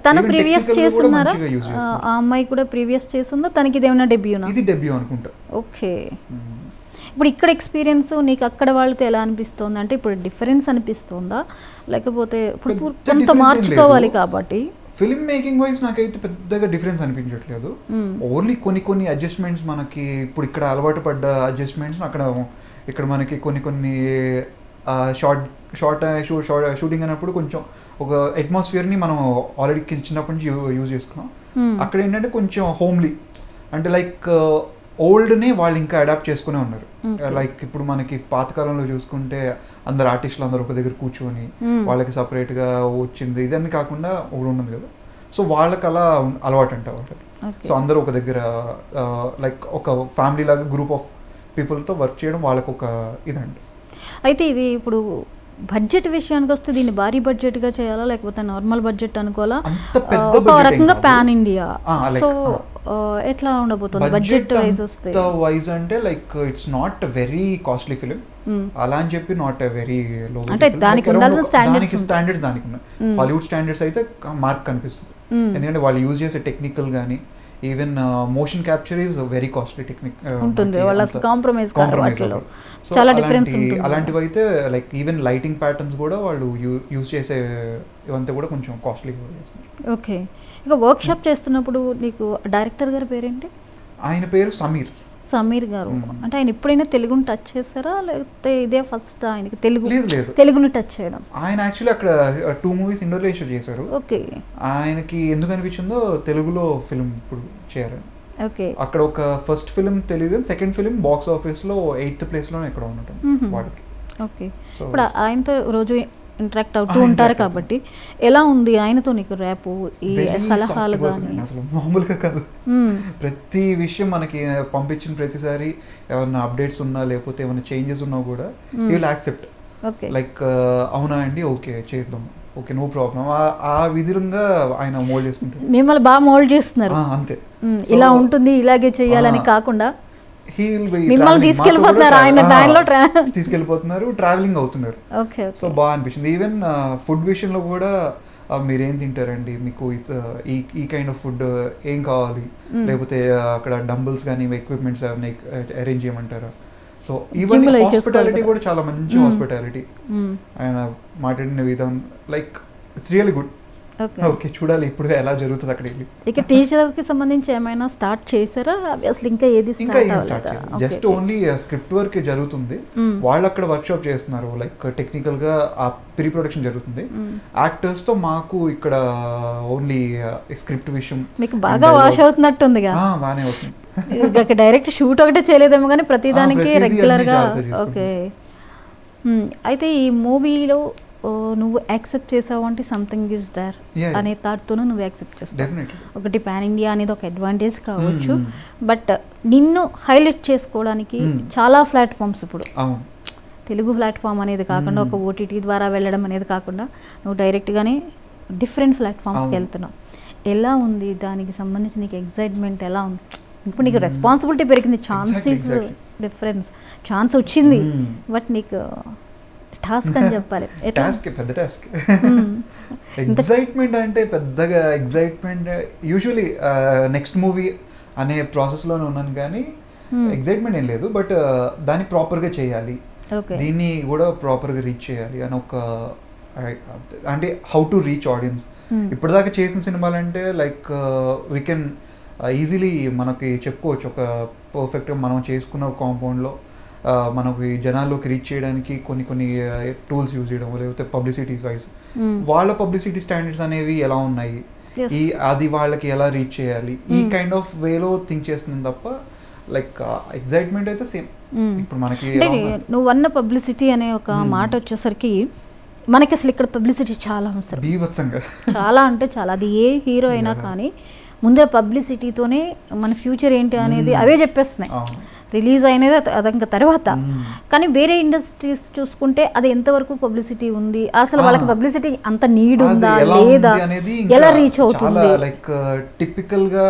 తన ప్రీవియస్ చేస్తున్నారా? ఆ అమ్మాయి కూడా ప్రీవియస్ చేస్తుందా? తనకి ఇదేమైనా డెబ్యూనా? ఇది డెబ్యూ అనుకుంటా. ఓకే. ఇప్పుడు ఇక్కడ ఎక్స్పీరియన్స్ నీకు అక్కడ వాళ్ళతో ఎలా అనిపిస్తుంది? అంటే ఇప్పుడు డిఫరెన్స్ అనిపిస్తుందా, లేకపోతే ఇప్పుడు కొంత మార్చుకోవాలి కాబట్టి? ఫిల్మ్ మేకింగ్ వైజ్ నాకైతే పెద్దగా డిఫరెన్స్ అనిపించట్లేదు. ఓన్లీ కొన్ని అడ్జస్ట్మెంట్స్ మనకి ఇప్పుడు ఇక్కడ అలవాటు పడ్డ అడ్జస్ట్మెంట్స్ ఇక్కడ మనకి కొన్ని షూటింగ్ అన్నప్పుడు కొంచెం ఒక అట్మాస్ఫియర్ని మనం ఆల్రెడీ చిన్నప్పటి నుంచి యూజ్ చేసుకున్నాం. అక్కడ ఏంటంటే కొంచెం హోమ్లీ, అంటే లైక్ ఓల్డ్ని వాళ్ళు ఇంకా అడాప్ట్ చేసుకునే ఉన్నారు. లైక్ ఇప్పుడు మనకి పాతకాలంలో చూసుకుంటే అందరు ఆర్టిస్టులు అందరూ ఒక దగ్గర కూర్చొని వాళ్ళకి సపరేట్గా వచ్చింది ఇదన్నీ కాకుండా ఒకటి ఉన్నది కదా. సో వాళ్ళకి అలా అలవాటు అంట వాళ్ళకి. సో అందరూ ఒక దగ్గర లైక్ ఒక ఫ్యామిలీ లాగా గ్రూప్ ఆఫ్ పీపుల్తో వర్క్ చేయడం వాళ్ళకు ఒక ఇదండి. అయితే ఇది ఇప్పుడు బడ్జెట్ విషయానికి వస్తే దీన్ని భారీ బడ్జెట్గా చేయాలా, లేకపోతే నార్మల్ బడ్జెట్ అనుకోవాలా? ఒక రకంగా పాన్ ఇండియా, సో ఎట్లా ఉండబోతుంది బడ్జెట్ వైజ్ వస్తే? వైజ్ అంటే like it's not very costly film అలా అని చెప్పి, నాట్ వెరీ లో. అంటే దానికి స్టాండర్డ్స్ దానికి ఉన్నాయి. హాలీవుడ్ స్టాండర్డ్స్ అయితే మార్క్ కనిపిస్తుంది. ఎందుకంటే వాళ్ళు యూజ్ చేసే టెక్నికల్ కానీ even motion capture is very costly technique ఉంటుంది. అలాంటివి అయితే లైక్ ఈవెన్ లైటింగ్ ప్యాటర్న్స్ కూడా వాళ్ళు యూజ్ చేసే ఇవంతా కూడా కొంచెం కాస్ట్లీ. ఓకే. ఇక వర్క్ షాప్ చేస్తున్నప్పుడు నీకు డైరెక్టర్ గారి పేరేంటి? ఆయన పేరు సమీర్ గారు. అంటే ఆయన ఎప్పుడైనా తెలుగుని టచ్ చేశారా, లేకపోతే ఇదే ఫస్ట్ ఆయనకి తెలుగుని టచ్ చేయడం? ఆయన యాక్చువల్లీ అక్కడ 2 మూవీస్ ఇండోనేషియా చేశారు. ఓకే. ఆయనకి ఎందుకు అనిపించిందో తెలుగులో ఫిల్మ్ ఇప్పుడు చేయాలని. ఓకే. అక్కడ ఒక first film Telugu, second film box office లో 8th ప్లేస్లోనే ఎక్కడ ఉండటం వాడికి. ఓకే. ఇప్పుడు ఆయనతో రోజు ఇంటరాక్ట్ అవుతూ ఉంటారు కాబట్టి ఎలా ఉంది ఆయనతో నీకు ర్యాపు, ఈ సలహాలు కానీ? అసలు మామూలుగా కాదు. ప్రతి విషయం మనకి పంపించిన ప్రతిసారి ఏమైనా అప్డేట్స్ ఉన్నా లేకపోతే ఏమైనా చేంజెస్ ఉన్నా కూడా హీ విల్ యాక్సెప్ట్. లైక్ అవునా అండి, ఓకే చేద్దాం, ఓకే నో ప్రాబ్లం. ఆ విధంగా ఆయన మోల్డ్ చేసుకుంటారు. మిమ్మల్ని బాగా మోల్డ్ చేస్తున్నారు అంతే. ఇలా ఉంటుంది ఇలాగే చేయాలని కాకుండా తీసుకెళ్ళిపోతున్నారు, ట్రావెలింగ్ అవుతున్నారు. సో బాగా అనిపించింది. ఈవెన్ ఫుడ్ విషయంలో కూడా మీరేం తింటారండి, మీకు ఈ కైండ్ ఆఫ్ ఫుడ్ ఏం కావాలి, లేకపోతే అక్కడ డంబుల్స్ కానీ ఎక్విప్మెంట్స్ అరేంజ్ చేయమంటారా. సో ఈవెన్ హాస్పిటాలిటీ కూడా చాలా మంచి హాస్పిటాలిటీ. ఆయన మాట్లాడిన విధానం like it's really good. Okay, చూడాలి ఇప్పుడు ఎలా జరుగుతుంది అక్కడ. ఇక టీచర్కి సంబంధించి ఏమైనా స్టార్ట్ చేశారా? అసలు ఇంకా ఏది start just only script work జరుగుతుంది. వాళ్ళు అక్కడ వర్క్ షాప్ చేస్తున్నారు. లైక్ టెక్నికల్ గా ఆ ప్రీ ప్రొడక్షన్ జరుగుతుంది. యాక్టర్స్ తో మాకు ఇక్కడ ఓన్లీ స్క్రిప్ట్ విషయం మీకు బాగా వాష్ అవుతున్నట్టుందిగా. బాగానే అవుతుంది. డైరెక్ట్ షూట్ ఒకటే చేయలేదేమో కానీ ప్రతిదానికి రెగ్యులర్ గా. ఓకే. అయితే ఈ మూవీలో నువ్వు యాక్సెప్ట్ చేసావు అంటే సంథింగ్ ఈజ్ దేర్ అనే థాట్తోనూ నువ్వు యాక్సెప్ట్ చేస్తావు. ఒకటి పాన్ ఇండియా అనేది ఒక అడ్వాంటేజ్ కావచ్చు, బట్ నిన్ను హైలైట్ చేసుకోవడానికి చాలా ప్లాట్ఫామ్స్ ఇప్పుడు తెలుగు ప్లాట్ఫామ్ అనేది కాకుండా ఒక ఓటీటీ ద్వారా వెళ్ళడం అనేది కాకుండా నువ్వు డైరెక్ట్గానే డిఫరెంట్ ప్లాట్ఫామ్స్కి వెళ్తున్నావు. ఎలా ఉంది దానికి సంబంధించి నీకు ఎగ్జైట్మెంట్ ఎలా ఉంది? ఇప్పుడు నీకు రెస్పాన్సిబిలిటీ పెరిగింది, ఛాన్సెస్ డిఫరెన్స్, ఛాన్స్ వచ్చింది, బట్ నీకు టాస్క్ అని చెప్పాలి. టాస్క్ పెద్ద టాస్క్. ఎగ్జైట్మెంట్ అంటే పెద్దగా ఎగ్జైట్మెంట్ యూజువలీ నెక్స్ట్ మూవీ అనే ప్రాసెస్లోనే ఉన్నాను కానీ ఎగ్జైట్మెంట్ ఏం లేదు. బట్ దాన్ని ప్రాపర్గా చేయాలి, దీన్ని కూడా ప్రాపర్గా రీచ్ చేయాలి అని ఒక, అంటే హౌ టు రీచ్ ఆడియన్స్. ఇప్పటిదాకా చేసిన సినిమాలు అంటే లైక్ వీ కెన్ ఈజీలీ మనకి చెప్పుకోవచ్చు ఒక పర్ఫెక్ట్గా మనం చేసుకున్న కాంపౌండ్లో మనకి జనాల్లోకి రీచ్ చేయడానికి కొన్ని టూల్స్ యూజ్ చేయడం, లేకపోతే పబ్లిసిటీస్ వైజ్ వాళ్ళ పబ్లిసిటీ స్టాండర్డ్స్ అనేవి ఎలా ఉన్నాయి, అది వాళ్ళకి ఎలా రీచ్ చేయాలి, ఈ కైండ్ ఆఫ్ వేలో థింక్ చేస్తుంది తప్ప లైక్ ఎగ్జైట్మెంట్ అయితే సేమ్. ఇప్పుడు మనకి నువ్వు అన్న పబ్లిసిటీ అనే ఒక మాట వచ్చేసరికి మనకి అసలు ఇక్కడ పబ్లిసిటీ చాలా అవసరం, బీభత్సంగా చాలా అంటే చాలా. అది ఏ హీరో అయినా కానీ ముందర పబ్లిసిటీతోనే మన ఫ్యూచర్ ఏంటి అనేది అవే చెప్పేస్తున్నాయి. రిలీజ్ అయినది అది ఇంకా తర్వాత. కానీ వేరే ఇండస్ట్రీస్ చూసుకుంటే అది ఎంతవరకు పబ్లిసిటీ ఉంది, అసలు వాళ్ళకి పబ్లిసిటీ అంత నీడ్ ఉందా లేదా, ఎలా రీచ్ అవుతుంది, లైక్ టిపికల్ గా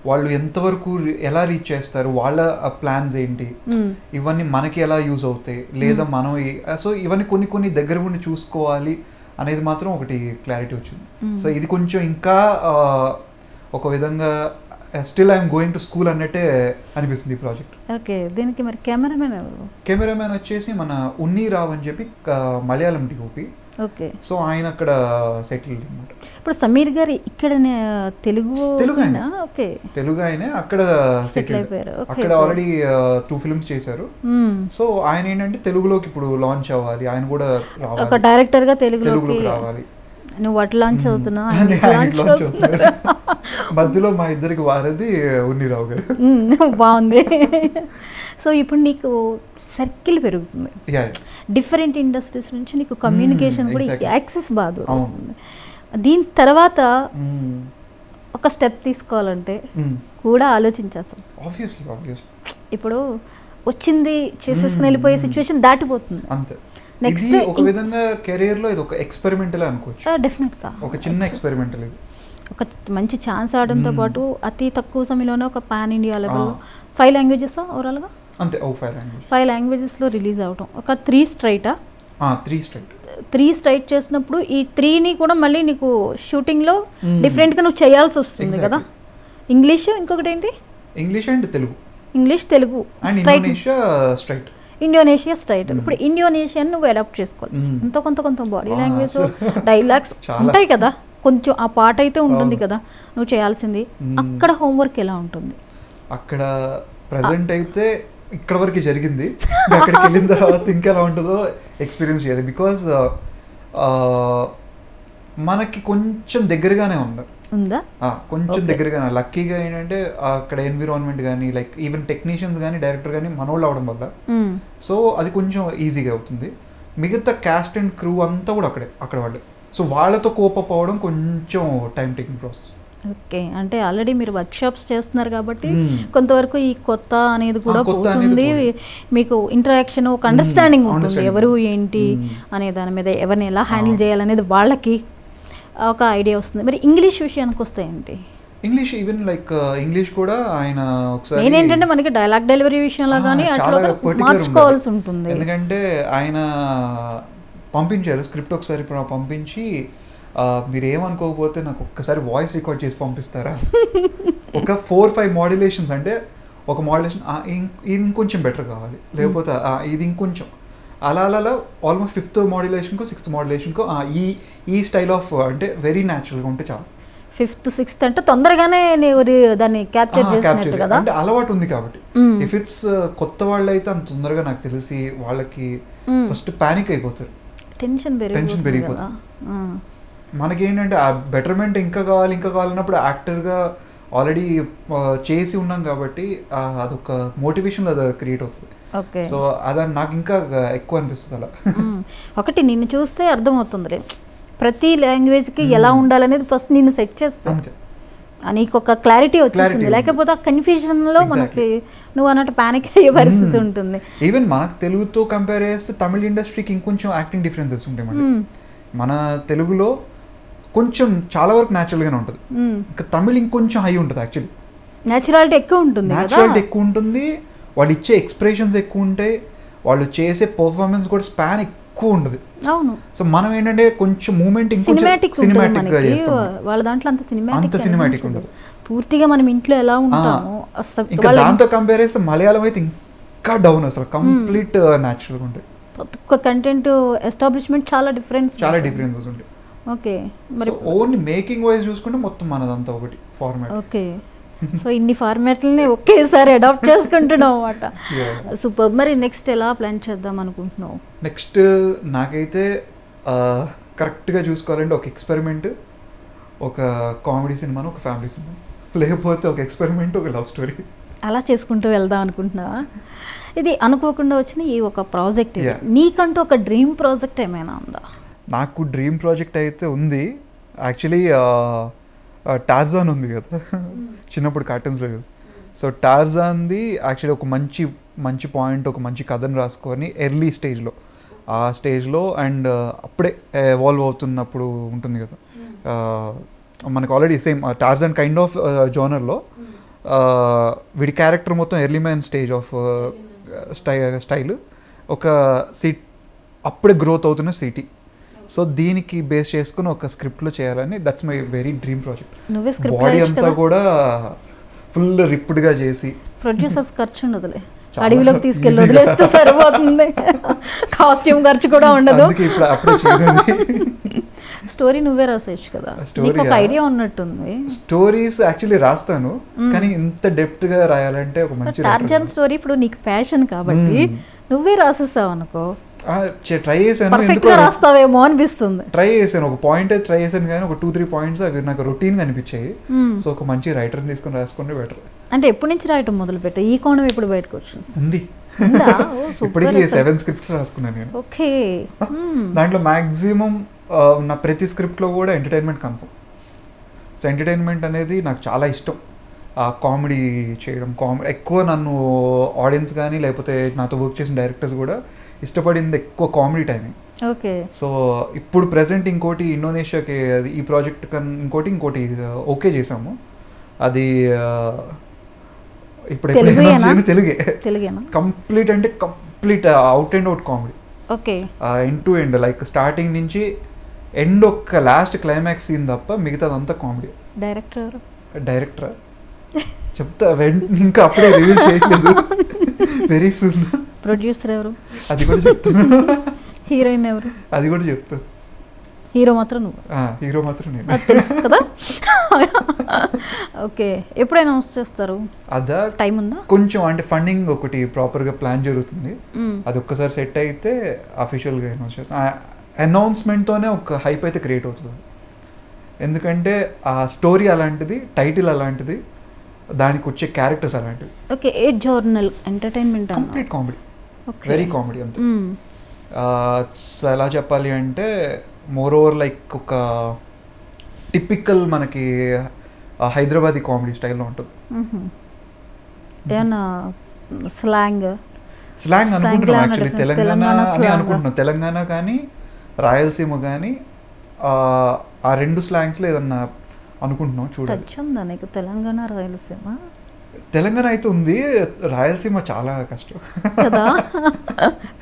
వాళ్ళు ఎంతవరకు ఎలా రీచ్ చేస్తారు, వాళ్ళ ప్లాన్స్ ఏంటి, ఇవన్నీ మనకి ఎలా యూజ్ అవుతాయి, లేదా మనం సో ఇవన్నీ కొన్ని దగ్గర ఉండి చూసుకోవాలి అనేది మాత్రం ఒకటి క్లారిటీ వచ్చింది. సో ఇది కొంచెం ఇంకా ఒక విధంగా still I'm going to school అన్నట్టే అనిపిస్తుంది ఈ ప్రాజెక్ట్. ఓకే, దీనికి మరి కెమెరామెన్ వచ్చేసి మన ఉన్ని రావ్ అని చెప్పి మలయాళం డిఓపి. ఓకే, సో ఆయన అక్కడ సెటిల్ అనమాట. ఇప్పుడు సమీర్ గారు ఇక్కడ తెలుగు ఆయనే అక్కడ సెటిల్ అయిపోయారు. అక్కడ ఆల్రెడీ 2 ఫిల్మ్స్ చేశారు. సో ఆయన ఏంటంటే తెలుగులోకి ఇప్పుడు లాంచ్ అవ్వాలి, ఆయన కూడా రావాలి, ఒక డైరెక్టర్ గా తెలుగులోకి రావాలి. నువ్వు అట్లా లాంచ్ అవుతున్నావు, మధ్యలో మా ఇద్దరికి వారది ఉన్నిరావు గారు. బాగుంది. సో ఇప్పుడు నీకు సర్కిల్ పెరుగుతుంది, డిఫరెంట్ ఇండస్ట్రీస్ నుంచి నీకు కమ్యూనికేషన్ కూడా యాక్సెస్ బాగా. దీని తర్వాత ఒక స్టెప్ తీసుకోవాలంటే కూడా ఆలోచించేస్తాం. ఇప్పుడు వచ్చింది చేసేసుకుని వెళ్ళిపోయే సిచ్యువేషన్ దాటిపోతుంది. అంతే. నెక్స్ట్ ఒక విధంగా కెరీర్ లో ఇది ఒక ఎక్స్పెరిమెంటల్ అనుకోవచ్చు. డెఫినెట్ గా ఒక చిన్న ఎక్స్పెరిమెంటల్, ఇది ఒక మంచి ఛాన్స్ ఆడడంతో పాటు అతి తక్కువ సమయంలోనే ఒక pan India level 5 languages overall గా అంతే. 5 లాంగ్వేజెస్ లో రిలీజ్ అవటం, ఒక 3 స్ట్రైట్ చేసినప్పుడు ఈ 3ని కూడా మళ్ళీ నీకు షూటింగ్ లో డిఫరెంట్ గా నువ్వు చేయాల్సి వస్తుంది కదా. ఇంగ్లీష్, ఇంకొకటి ఏంటి, English and Telugu, Indonesia straight. ఇప్పుడు ఇండోనేషియన్ నువ్వు అడాప్ట్ చేసుకోవాలి, ఎంతో కొంత బాడీ లాంగ్వేజ్, డైలాగ్స్ ఉంటాయి కదా, కొంచెం ఆ పాట అయితే ఉంటుంది కదా నువ్వు చేయాల్సింది. అక్కడ హోంవర్క్ ఎలా ఉంటుంది? అక్కడ ప్రజెంట్ అయితే ఇక్కడ వరకు జరిగింది, అక్కడికి వెళ్ళిన తర్వాత ఇంకా ఎలా ఉంటుందో ఎక్స్పీరియన్స్ చేయాలి. బికాజ్ మనకి కొంచెం దగ్గరగానే ఉందా, కొంచెం దగ్గరగానే. లక్కీగా ఏంటంటే అక్కడ ఎన్విరాన్మెంట్ కానీ లైక్ ఈవెన్ టెక్నీషియన్స్ కానీ డైరెక్టర్ కానీ మనోళ్ళు అవడం వల్ల సో అది కొంచెం ఈజీగా అవుతుంది. మిగతా క్యాస్ట్ అండ్ క్రూ అంతా కూడా అక్కడ వాళ్ళు. సో వాళ్ళతో కోపప్ అవ్వడం కొంచెం టైం టేకింగ్ ప్రాసెస్. ఓకే, అంటే ఆల్రెడీ మీరు వర్క్షాప్స్ చేస్తున్నారు కాబట్టి కొంతవరకు ఈ కొత్త అనేది కూడా పోతుంది, మీకు ఇంటరాక్షన్, ఒక అండర్స్టాండింగ్ ఉంటుంది, ఎవరు ఏంటి అనే దాని మీద, ఎవరిని ఎలా హ్యాండిల్ చేయాలనేది వాళ్ళకి ఒక ఐడియా వస్తుంది. మరి ఇంగ్లీష్ విషయానికి వస్తే ఏంటి? ఇంగ్లీష్ ఈవెన్ లైక్ ఇంగ్లీష్ కూడా ఆయన ఒకసారి ఏంటంటే మనకి డైలాగ్ డెలివరీ విషయంలో కానీ మార్చుకోవాల్సి ఉంటుంది. ఎందుకంటే ఆయన పంపించారు స్క్రిప్ట్, ఒకసారి పంపించి మీరు ఏమనుకోకపోతే నాకు ఒక్కసారి వాయిస్ రికార్డ్ చేసి పంపిస్తారా, ఒక 4-5 మాడ్యులేషన్స్, అంటే ఒక మాడ్యులేషన్ ఇది ఇంకొంచెం బెటర్ కావాలి, లేకపోతే ఇది ఇంకొంచెం అలా ఆల్మోస్ట్ 5th మాడ్యులేషన్కో 6th మాడ్యులేషన్కో ఈ స్టైల్ ఆఫ్ అంటే వెరీ న్యాచురల్గా ఉంటే చాలు. 5th 6th అంటే తొందరగానే దాన్ని క్యాప్చర్ చేసినట్టు కదా, అంటే అలవాటు ఉంది కాబట్టి. ఇఫ్ ఇట్స్ కొత్త వాళ్ళు అయితే అంత తొందరగా నాకు తెలిసి వాళ్ళకి ఫస్ట్ పానిక్ అయిపోతారు, టెన్షన్ పెరిగిపోతుంది. మనకేంటంటే ఆ బెటర్మెంట్ ఇంకా కావాలన్నప్పుడు యాక్టర్గా ఆల్రెడీ చేసి ఉన్నాం కాబట్టి అదొక మోటివేషన్ అది క్రియేట్ అవుతుంది. సో అదని నాకు ఇంకా ఎక్కువ అనిపిస్తుంది అలా. ఒకటి నిన్ను చూస్తే అర్థమవుతుంది ప్రతి లాంగ్వేజ్కి ఎలా ఉండాలనేది ఫస్ట్ నిన్ను సెట్ చేస్తుంది, నీకు ఒక క్లారిటీ వచ్చేసింది. లేకపోతే ఆ కన్ఫ్యూజన్లో మనకి నువ్వు అన్నట్టు పానిక్ అయ్యే పరిస్థితి ఉంటుంది. ఈవెన్ మనకు తెలుగుతో కంపేర్ చేస్తే తమిళ ఇండస్ట్రీకి ఇంకొంచెం యాక్టింగ్ డిఫరెన్సెస్ ఉంటాయి. మన తెలుగులో కొంచెం చాలా వరకు న్యాచురల్గానే ఉంటుంది, ఇంకా తమిళ్ ఇంకొంచెం హై ఉంటుంది. యాక్చువల్లీ న్యాచురాలిటీ ఎక్కువ ఉంటుంది, వాళ్ళు ఇచ్చే ఎక్స్ప్రెషన్స్ ఎక్కువ ఉంటాయి, వాళ్ళు చేసే పర్ఫార్మెన్స్ కూడా స్పాన్ ఎక్కువ ఉంటుంది. అవును. సో మనం ఏంటంటే కొంచెం మూమెంట్ సినిమాటిక్ గా చేస్తాం, వాళ్ళ దాంట్లో అంత సినిమాటిక్ ఉండదు. పూర్తిగా మనం ఇంట్లో ఎలా ఉంటామో ఇంకా దాంతో కంపేర్ చేస్తే మలయాళం అయితే ఇంకా డౌన్, అసలు కంప్లీట్ న్యాచురల్గా ఉంటుంది. ఒక్క కంటెంట్ ఎస్టాబ్లిష్మెంట్ చాలా డిఫరెన్సెస్ ఉంటాయి. ఓకే, మరి ఓన్లీ మేకింగ్ వైజ్ చూసుకుంటే మొత్తం మనదంతా ఒకటి ఫార్మాట్. ఓకే, సో ఇన్ని ఫార్మాట్లని ఒకేసారి అడాప్ట్ చేసుకుంటున్నావు అన్నమాట. సూపర్. మరి నెక్స్ట్ ఎలా ప్లాన్ చేద్దాం అనుకుంటున్నావు? నెక్స్ట్ నాకైతే కరెక్ట్గా చూసుకోవాలంటే ఒక ఎక్స్పెరిమెంట్, ఒక కామెడీ సినిమాను, ఒక ఫ్యామిలీ సినిమా, లేకపోతే ఒక ఎక్స్పెరిమెంట్, ఒక లవ్ స్టోరీ, అలా చేసుకుంటూ వెళ్దాం అనుకుంటున్నావా? ఇది అనుకోకుండా వచ్చిన ఈ ఒక ప్రాజెక్ట్, నీకంటూ ఒక డ్రీమ్ ప్రాజెక్ట్ ఏమైనా ఉందా? నాకు డ్రీమ్ ప్రాజెక్ట్ అయితే ఉంది. యాక్చువల్లీ టార్జాన్ ఉంది కదా చిన్నప్పుడు కార్టూన్స్లో, సో టార్జాన్ది యాక్చువల్లీ ఒక మంచి పాయింట్, ఒక మంచి కథను రాసుకొని ఎర్లీ స్టేజ్లో, ఆ స్టేజ్లో అండ్ అప్పుడే ఎవాల్వ్ అవుతున్నప్పుడు ఉంటుంది కదా, మనకు already same Tarzan kind of జోనర్లో వీడి క్యారెక్టర్ మొత్తం early man stage of style, ఒక అప్పుడే గ్రోత్ అవుతున్న సిటీ. సో దీనికి బేస్ చేసుకుని ఒక స్క్రిప్ట్లో చేయాలని, that's my very dream project. Body అంతా కూడా ఫుల్ రిప్డ్గా చేసి, ప్రొడ్యూసర్స్ ఖర్చు ఉండదులే, అడవిలోకి తీసుకెళ్ళి వదిలేస్తే సరిపోతుంది, కాస్ట్యూమ్ ఖర్చు కూడా ఉండదు. స్టోరీ నువ్వే రాసేయచ్చు కదా, నీకు ఒక ఐడియా ఉన్నట్టుంది. స్టోరీస్ యాక్చువల్లీ రాస్తాను, కానీ ఇంత డెప్త్ గా రాయాలంటే ఒక మంచి టార్జాన్ స్టోరీ ఇప్పుడు నీకు ప్యాషన్ కాబట్టి నువ్వే రాసేసావు అనుకో, ట్రై చేశాను, రాస్తావేమో అనిపిస్తుంది. ట్రై చేశాను, ఒక పాయింట్ అయితే ట్రై చేశాను, కానీ ఒక 2-3 పాయింట్స్ అవి నాకు రొటీన్ గా అనిపించాయి. సో ఒక మంచి రైటర్ని తీసుకొని రాసుకుంటే బెటర్. అంటే ఎప్పటి నుంచి రాయటం మొదలు పెట్టా, ఈ కోణం ఇప్పుడు బయటకు వచ్చింది? ఉంది, ఇప్పటికి 7 స్క్రిప్ట్స్ రాసుకున్నాను నేను. ఓకే. దాంట్లో మాక్సిమం నా ప్రతి స్క్రిప్ట్లో కూడా ఎంటర్టైన్మెంట్ కన్ఫర్మ్. సో ఎంటర్టైన్మెంట్ అనేది నాకు చాలా ఇష్టం, కామెడీ చేయడం. ఎక్కువ నన్ను ఆడియన్స్ కానీ లేకపోతే నాతో వర్క్ చేసిన డైరెక్టర్స్ కూడా ఇష్టపడింది ఎక్కువ కామెడీ టైమింగ్. ఓకే. సో ఇప్పుడు ప్రెసెంట్ ఇంకోటి ఇండోనేషియాకి అది ఈ ప్రాజెక్ట్ ఇంకోటి ఓకే చేసాము, అది ఇప్పుడు తెలుగే కంప్లీట్, అంటే complete out and out comedy. Okay. End to end, like starting నుంచి ఎండ్ ఒక్క లాస్ట్ క్లైమాక్స్ సీన్ తప్ప మిగతాదంతా కామెడీ. డైరెక్టర్ చెప్తా, ఇంకా అప్పుడే రివీల్ చేయట్లేదు, వెరీ సూన్. ప్రొడ్యూసర్ ఎవరు అది కూడా చెప్తున్నా. హీరోయిన్ ఎవరు అది కూడా చెప్తా. హీరో మాత్రం నువ్వు? హీరో మాత్రం నేను కదా. ఓకే. ఎప్పుడు అనౌన్స్ చేస్తారు? అదా టైం ఉందా? కొంచెం అంటే ఫండింగ్ ఒకటి ప్రాపర్గా ప్లాన్ జరుగుతుంది, అది ఒక్కసారి సెట్ అయితే అఫీషియల్గా అనౌన్స్ చేస్తాం. అనౌన్స్మెంట్తోనే ఒక హైప్ అయితే క్రియేట్ అవుతుంది, ఎందుకంటే ఆ స్టోరీ అలాంటిది, టైటిల్ అలాంటిది, దానికి వచ్చే క్యారెక్టర్స్ అలాంటివి. ఓకే. ఏ general entertainment? Complete comedy, very comedy అంతే. ఎలా చెప్పాలి అంటే మోర్ ఓవర్ లైక్ ఒక టిపికల్ మనకి హైదరాబాదీ కామెడీ స్టైల్లో ఉంటుంది. ఏమన్నా స్లాంగ్ అనుకుంటున్నాం, యాక్చువల్లీ తెలంగాణ అని అనుకుంటున్నాం. తెలంగాణ కానీ రాయలసీమ కానీ ఆ రెండు స్లాంగ్స్లో ఏదన్నా అనుకుంటున్నాం. చూడండి, తెలంగాణ రాయలసీమ, తెలంగాణ అయితే ఉంది, రాయలసీమ చాలా కష్టం కదా.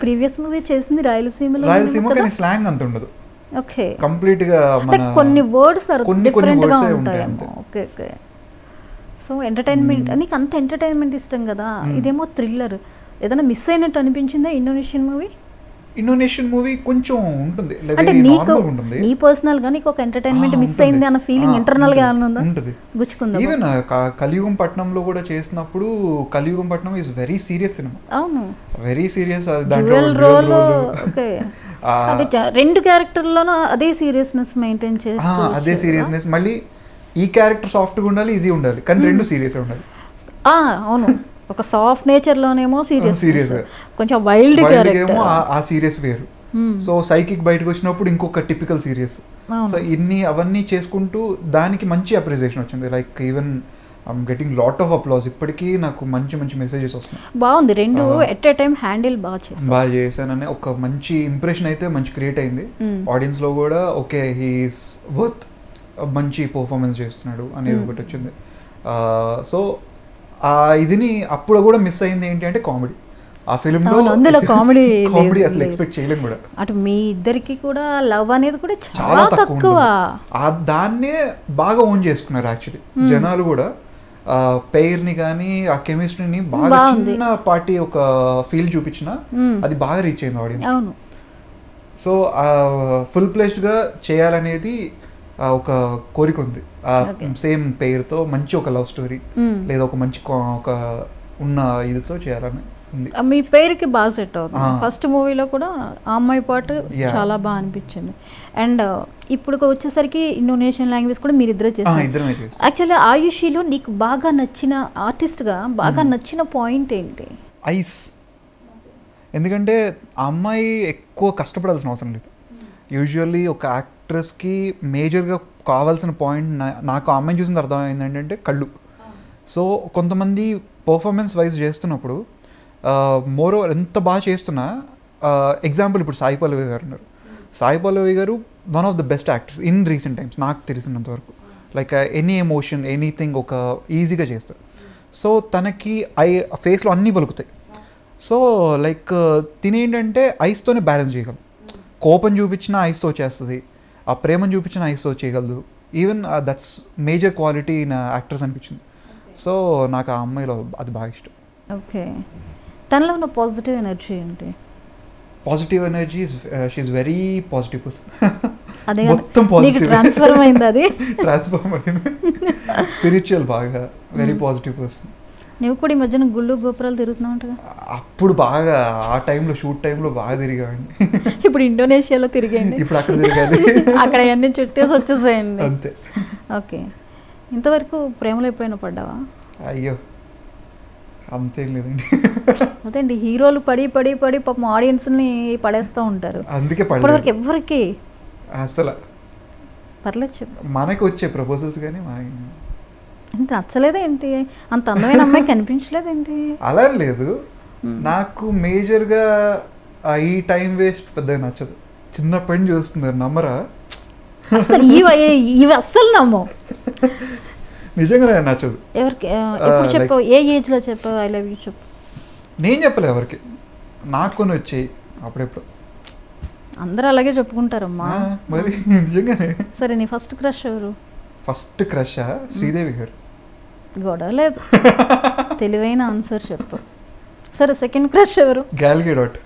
ప్రీవియస్ మూవీ చేసింది రాయలసీమ, కానీ స్లాంగ్ అంత ఉండదు. ఓకే. కంప్లీట్ గా కొన్ని వర్డ్స్ డిఫరెంట్ గా ఉంటాయి. ఓకే. ఓకే. సో ఎంటర్టైన్మెంట్, నీకు అంత ఎంటర్టైన్మెంట్ ఇష్టం కదా, ఇదేమో థ్రిల్లర్. ఏదైనా మిస్ అయినట్టు అనిపించిందా ఇండోనేషియన్ మూవీ? కొంచెం ఉంటుంది, అంటే నీకు నీ పర్సనల్ గా నీకు ఒక ఎంటర్టైన్మెంట్ మిస్ అయింది అన్న ఫీలింగ్ ఇంటర్నల్ గా ఉందా? గుచ్చుకుందా? ఈవెన్ కలియుగం పట్నంలో కూడా చేసినప్పుడు, కలియుగం పట్నం ఇస్ వెరీ సీరియస్ సినిమా. అవును, వెరీ సీరియస్. అది రెండు క్యారెక్టర్లోనూ అదే సీరియస్నెస్ మెయింటైన్ చేస్తూ, అదే సీరియస్నెస్. మళ్ళీ ఈ క్యారెక్టర్ సాఫ్ట్ గా ఉండాలి, ఇది ఉండాలి, కానీ రెండు సీరియస్ ఉండాలి. అవును, ఒక సాఫ్ట్ నేచర్ లోనేమో సీరియస్, కొంచెం వైల్డ్ క్యారెక్టర్ ఆ సీరియస్ వేరు. సో సైకిక్ బయటకు వచ్చినప్పుడు ఇంకొక టిపికల్ సీరియస్. సో అవన్నీ చేసుకుంటూ దానికి మంచి అప్రిసియేషన్ వచ్చింది. Like even I'm getting lot of applause. ఇప్పటికీ నాకు మంచి మెసేజెస్ వస్తున్నాయి. బాగుంది, రెండు ఎట్ ఏ టైం హ్యాండిల్ బాగా చేశానని ఒక మంచి ఇంప్రెషన్ అయితే మంచి క్రియేట్ అయింది ఆడియన్స్ లో కూడా. ఓకే, హీఈస్ వర్త్, మంచి పర్ఫార్మెన్స్ చేస్తున్నాడు అనేది ఒకటి వచ్చింది. సో ఆ ఇదిని అప్పుడు కూడా మిస్ అయింది ఏంటి అంటే కామెడీ. ఆ ఫిల్మ్లో కామెడీ అసలు ఎక్స్పెక్ట్ చేయలేం కూడా. అటు మీ ఇద్దరికి కూడా లవ్ అనేది కూడా చాలా తక్కువ. దాన్నే బాగా ఓన్ చేసుకున్నారు యాక్చువల్లీ జనాలు కూడా. పెయిర్ని కానీ ఆ కెమిస్ట్రీని బాగా చిన్న పార్టీ ఒక ఫీల్ చూపించిన అది బాగా రీచ్ అయింది ఆడియన్స్. సో ఫుల్ ప్లేస్డ్గా చేయాలనేది ఒక కోరిక ఉంది. సేమ్ పేరుతో మంచి ఒక లవ్ స్టోరీ లేదా ఒక మంచి ఒక ఉన్న ఇదితో చేయాలని ఉంది. మీ పేరుకి బాగా సెట్ అవుతుంది. ఫస్ట్ మూవీలో కూడా ఆ అమ్మాయి పాటు చాలా బాగా అనిపించింది. అండ్ ఇప్పుడు వచ్చేసరికి ఇండోనేషియన్ లాంగ్వేజ్ కూడా మీరిద్దరే చేస్తారు. యాక్చువల్లీ ఆయుషిలో నీకు బాగా నచ్చిన ఆర్టిస్ట్గా బాగా నచ్చిన పాయింట్ ఏంటి? ఐస్. ఎందుకంటే ఆ అమ్మాయి ఎక్కువ కష్టపడాల్సిన అవసరం లేదు. యూజువల్లీ ఒక యాక్ట్రెస్కి మేజర్గా కావాల్సిన పాయింట్ నాకు ఆ అమ్మాయిని చూసిన అర్థమైంది ఏంటంటే సో కొంతమంది పర్ఫార్మెన్స్ వైజ్ చేస్తున్నప్పుడు మోర్ ఓవర్ ఎంత బాగా చేస్తున్నా, ఎగ్జాంపుల్ ఇప్పుడు సాయి పల్లవి గారు ఉన్నారు. సాయి పల్లవి గారు one of the best actors in recent times నాకు తెలిసినంత వరకు. లైక్ ఎనీ ఎమోషన్ ఎనీథింగ్ ఒక ఈజీగా చేస్తారు. సో తనకి ఫేస్లో అన్నీ పలుకుతాయి. సో లైక్ తినేంటంటే ఐస్తోనే బ్యాలెన్స్ చేయగలదు. కోపం చూపించిన ఐస్తో వచ్చేస్తుంది, ఆ ప్రేమను చూపించిన ఐస్తో చేయగలదు. Even that's major quality in actors అనిపించింది. సో నాకు ఆ అమ్మాయిలో అది బాగా ఇష్టం. ఓకే, తనలో ఉన్న పాజిటివ్ ఎనర్జీ ఏంటి? Positive energy she's very positive person. అదే మొత్తం పాజిటివ్ ట్రాన్స్ఫర్ అయింది. అది ట్రాన్స్ఫార్మ్ అయింది. స్పిరిచువల్ బాగా వెరీ పాజిటివ్ పర్సన్. నువ్వు కూడా ఈ మధ్యన గుళ్ళు గోపురాలు తిరుగుతున్నావు అంటగా? అప్పుడు బాగా ఆ టైంలో షూట్ టైంలో బాగా తిరిగామండి. ఇప్పుడు ఇండోనేషియాలో తిరిగండి, ఇప్పుడు అక్కడ తిరగాలి, అక్కడ అన్నీ చుట్టేసి వచ్చేసేయండి. అంతే. ఓకే, ఇంతవరకు ప్రేమలో ఎప్పుడైనా పడ్డావా? అయ్యో అంతేం లేదండి. అదేండి, హీరోలు పడి పడి పడి పాపం ఆడియన్స్ని పడేస్తూ ఉంటారు. అందుకే ఇప్పటివరకు ఎవరికి అసలు పర్లేదు చెప్పు. మనకి వచ్చే ప్రపోజల్స్ కానీ మనకి నచ్చలేదేంటి? అంత అందమైన అమ్మాయి కనిపించలేదేంటి? అలా లేదు, నాకు మేజర్గా ఈ టైం వేస్ట్ పెద్దగా నచ్చదు. చిన్నప్పటి నుంచి చూస్తున్నారు, నమ్మరా? అసలు ఇవి అస్సలు నమ్మవు. నిజంగా నచ్చదు. ఎవరికి ఎప్పుడు చెప్పావు? ఏ ఏజ్లో చెప్పావు ఐ లవ్ యూ చెప్పు? నేను చెప్పలే ఎవరికి, నాకు కొని వచ్చాయి అప్పుడెప్పుడు. అందరూ అలాగే చెప్పుకుంటారమ్మా. మరి నిజంగానే. సరే, నీ ఫస్ట్ క్రష్ ఎవరు? First crush Sridevi garu. గొడవ లేదు, తెలివైన ఆన్సర్ చెప్పు. సరే, సెకండ్ క్రష్ ఎవరు? Gal Gadot.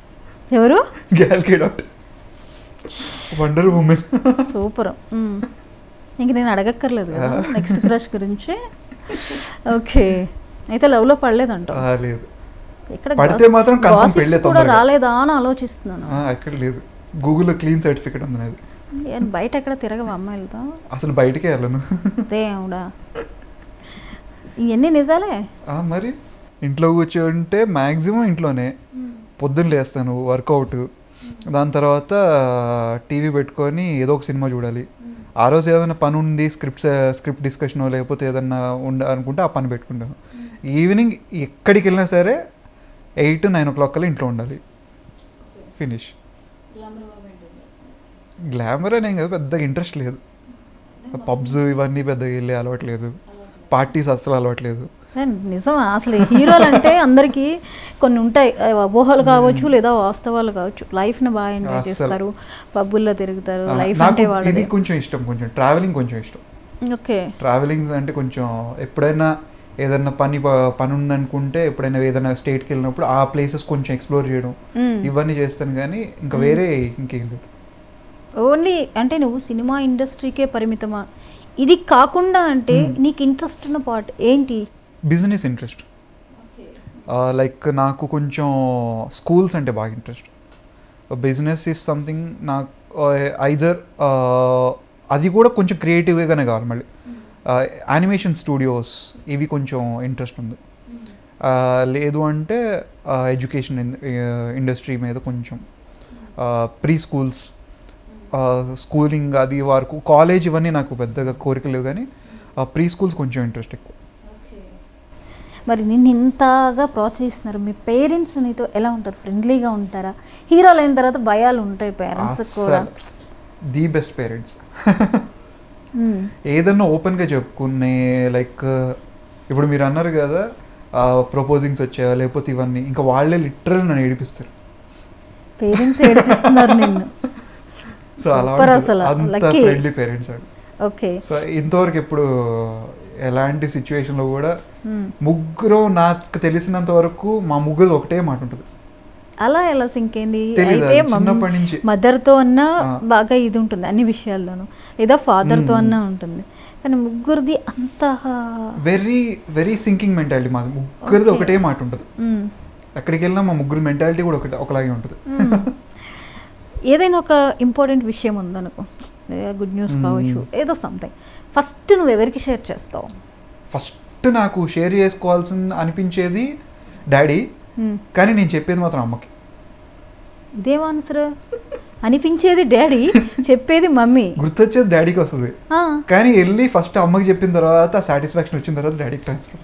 ఎవరు? Gal Gadot, wonder woman. Super. ఇంక నేను అడగక్కర్లేదు కదా నెక్స్ట్ క్రష్ గురించి. ఓకే, అయితే లవ్లో పడలేదంట? లేదు. ఇక్కడ పడితే మాత్రం కన్ఫర్మ్ పెళ్ళే కూడా రాలేదా అని ఆలోచిస్తున్నాను. ఎక్కడ లేదు, గూగుల్లో క్లీన్ సర్టిఫికేట్ ఉంది నాది. బయట ఎక్కడ తిరగవు అమ్మాయిలతో? అసలు బయటకే వెళ్ళను. దేవుడా, ఇవన్నీ నిజాలే. మరి ఇంట్లో కూర్చుంటే మ్యాక్సిమం ఇంట్లోనే. పొద్దున్న లేస్తాను, వర్కౌట్, దాని తర్వాత టీవీ పెట్టుకొని ఏదో ఒక సినిమా చూడాలి. ఆ రోజు ఏదైనా పని ఉంది, స్క్రిప్ట్ డిస్కషన్ లేకపోతే ఏదన్నా అనుకుంటే ఆ పని పెట్టుకుంటాను. ఈవినింగ్ ఎక్కడికి వెళ్ళినా సరే 8-9 o'clock కల్లా ఇంట్లో ఉండాలి. ఫినిష్. గ్లామర్ అనే కదా పెద్దగా ఇంట్రెస్ట్ లేదు. పబ్స్ ఇవన్నీ పెద్దగా వెళ్ళే అలవాట్లేదు, పార్టీస్ అస్సలు అలవాట్లేదు. నిజమా? అసలు హీరోలు అంటే అందరికీ కొన్ని ఉంటాయి, ఊహలు కావచ్చు లేదా వాస్తవాలు కావచ్చు. లైఫ్ని బాగా ఎంజాయ్ చేస్తారు, పబ్బుల్లో తిరుగుతారు. లైఫ్ అంటే వాళ్ళు ఇది కొంచెం ఇష్టం, కొంచెం ట్రావెలింగ్ కొంచెం ఇష్టం. ఓకే, ట్రావెలింగ్ అంటే కొంచెం ఎప్పుడైనా ఏదన్నా పని ఉందనుకుంటే ఎప్పుడైనా ఏదైనా స్టేట్కి వెళ్ళినప్పుడు ఆ ప్లేసెస్ కొంచెం ఎక్స్ప్లోర్ చేయడం ఇవన్నీ చేస్తాను. కానీ ఇంకా వేరే ఇంకేం లేదు. ఓన్లీ అంటే నువ్వు సినిమా ఇండస్ట్రీకే పరిమితమా? ఇది కాకుండా అంటే నీకు ఇంట్రెస్ట్ ఉన్న పార్ట్ ఏంటి? Business interest. లైక్ నాకు కొంచెం స్కూల్స్ అంటే బాగా ఇంట్రెస్ట్. బిజినెస్ ఈజ్ సంథింగ్ నాకు ఐదర్ అది కూడా కొంచెం క్రియేటివ్గానే కావాలి. మళ్ళీ యానిమేషన్ స్టూడియోస్ ఇవి కొంచెం ఇంట్రెస్ట్ ఉంది. లేదు అంటే ఎడ్యుకేషన్ ఇండస్ట్రీ మీద కొంచెం, ప్రీ స్కూల్స్, స్కూలింగ్ అది వరకు, కాలేజ్ ఇవన్నీ నాకు పెద్దగా కోరికలేవు. కానీ ప్రీ స్కూల్స్ కొంచెం ఇంట్రెస్ట్ ఎక్కువ. మరి నిన్ను ఇంతగా ప్రోత్సహిస్తున్నారు, మీ పేరెంట్స్ నీతో ఎలా ఉంటారు? ఫ్రెండ్లీగా ఉంటారా? హీరోలు అయిన తర్వాత భయాలు ఉంటాయి పేరెంట్స్ కూడా. The best parents. ఏదన్నా ఓపెన్గా చెప్పుకునే, లైక్ ఇప్పుడు మీరు అన్నారు కదా ప్రపోజింగ్స్ వచ్చాయా లేకపోతే ఇవన్నీ, ఇంకా వాళ్ళే లిటరల్ నన్ను ఏడిపిస్తారు. పేరెంట్స్ ఏడిపిస్తున్నారు నిన్ను. సో అలా అంత ఫ్రెండ్లీ పేరెంట్స్ అండి. ఓకే, సో ఇంతవరకు ఎప్పుడు ఎలాంటి సిచ్యువేషన్లో కూడా ముగ్గురు, నాకు తెలిసినంత వరకు మా ముగ్గురు ఒకటే మాట ఉంటుంది. అలా ఎలా సింక్ అయింది? చిన్నప్పటి నుంచి మదర్తో అన్నా బాగా ఇది ఉంటుంది అన్ని విషయాల్లోనూ, లేదా ఫాదర్తో అన్నా ఉంటుంది. కానీ ముగ్గురిది అంత వెరీ వెరీ సింకింగ్ మెంటాలిటీ. మాది ముగ్గురిది ఒకటే మాట ఉంటుంది. ఎక్కడికి వెళ్ళినా మా ముగ్గురు మెంటాలిటీ కూడా ఒకలాగే ఉంటుంది. ఏదైనా ఒక ఇంపార్టెంట్ విషయం ఉందనుకో, గుడ్ న్యూస్ కావచ్చు, ఏదో సంథింగ్, ఫస్ట్ నువ్వు ఎవరికి షేర్ చేస్తావు? ఫస్ట్ నాకు షేర్ చేసుకోవాల్సింది అనిపించేది డాడీ, కానీ నేను చెప్పేది మాత్రం అమ్మకి. ఇదేం ఆన్సర్? అనిపించేది డాడీ, చెప్పేది మమ్మీ. గుర్తొచ్చేది డాడీకి వస్తుంది, కానీ వెళ్ళి ఫస్ట్ అమ్మకి చెప్పిన తర్వాత సాటిస్ఫాక్షన్ వచ్చిన తర్వాత డాడీకి ట్రాన్స్ఫర్.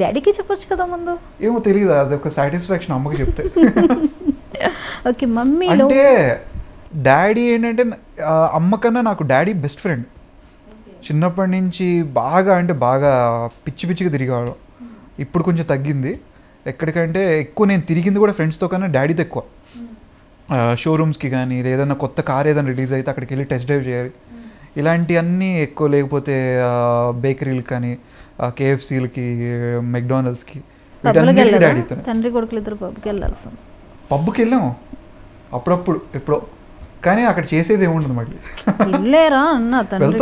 డాడీకి చెప్పొచ్చు కదా ముందు. ఏమో తెలియదు, అది ఒక సాటిస్ఫాక్షన్ అమ్మకి చెప్తే. ఓకే, మమ్మీ అంటే డాడీ ఏంటంటే అమ్మ కన్నా నాకు డాడీ బెస్ట్ ఫ్రెండ్. చిన్నప్పటి నుంచి బాగా అంటే బాగా పిచ్చి పిచ్చిగా తిరిగేవాడు. ఇప్పుడు కొంచెం తగ్గింది. ఎక్కడికంటే ఎక్కువ నేను తిరిగింది కూడా ఫ్రెండ్స్తో కన్నా డాడీతో ఎక్కువ. షోరూమ్స్కి కానీ ఏదైనా కొత్త కార్ ఏదైనా రిలీజ్ అయితే అక్కడికి వెళ్ళి టెస్ట్ డ్రైవ్ చేయాలి, ఇలాంటివన్నీ ఎక్కువ. లేకపోతే బేకరీలకు కానీ కేఎఫ్సీలకి మెక్డానల్డ్స్కి వీటన్నిటికీ డాడీతో. తండ్రి కొడుకులు ఇద్దరు పబ్కి వెళ్ళాల్సి. పబ్కి వెళ్ళాము అప్పుడప్పుడు ఎప్పుడో, కానీ అక్కడ చేసేది ఏముండదు మళ్ళీ. వెళ్ళారా అన్న తండ్రి,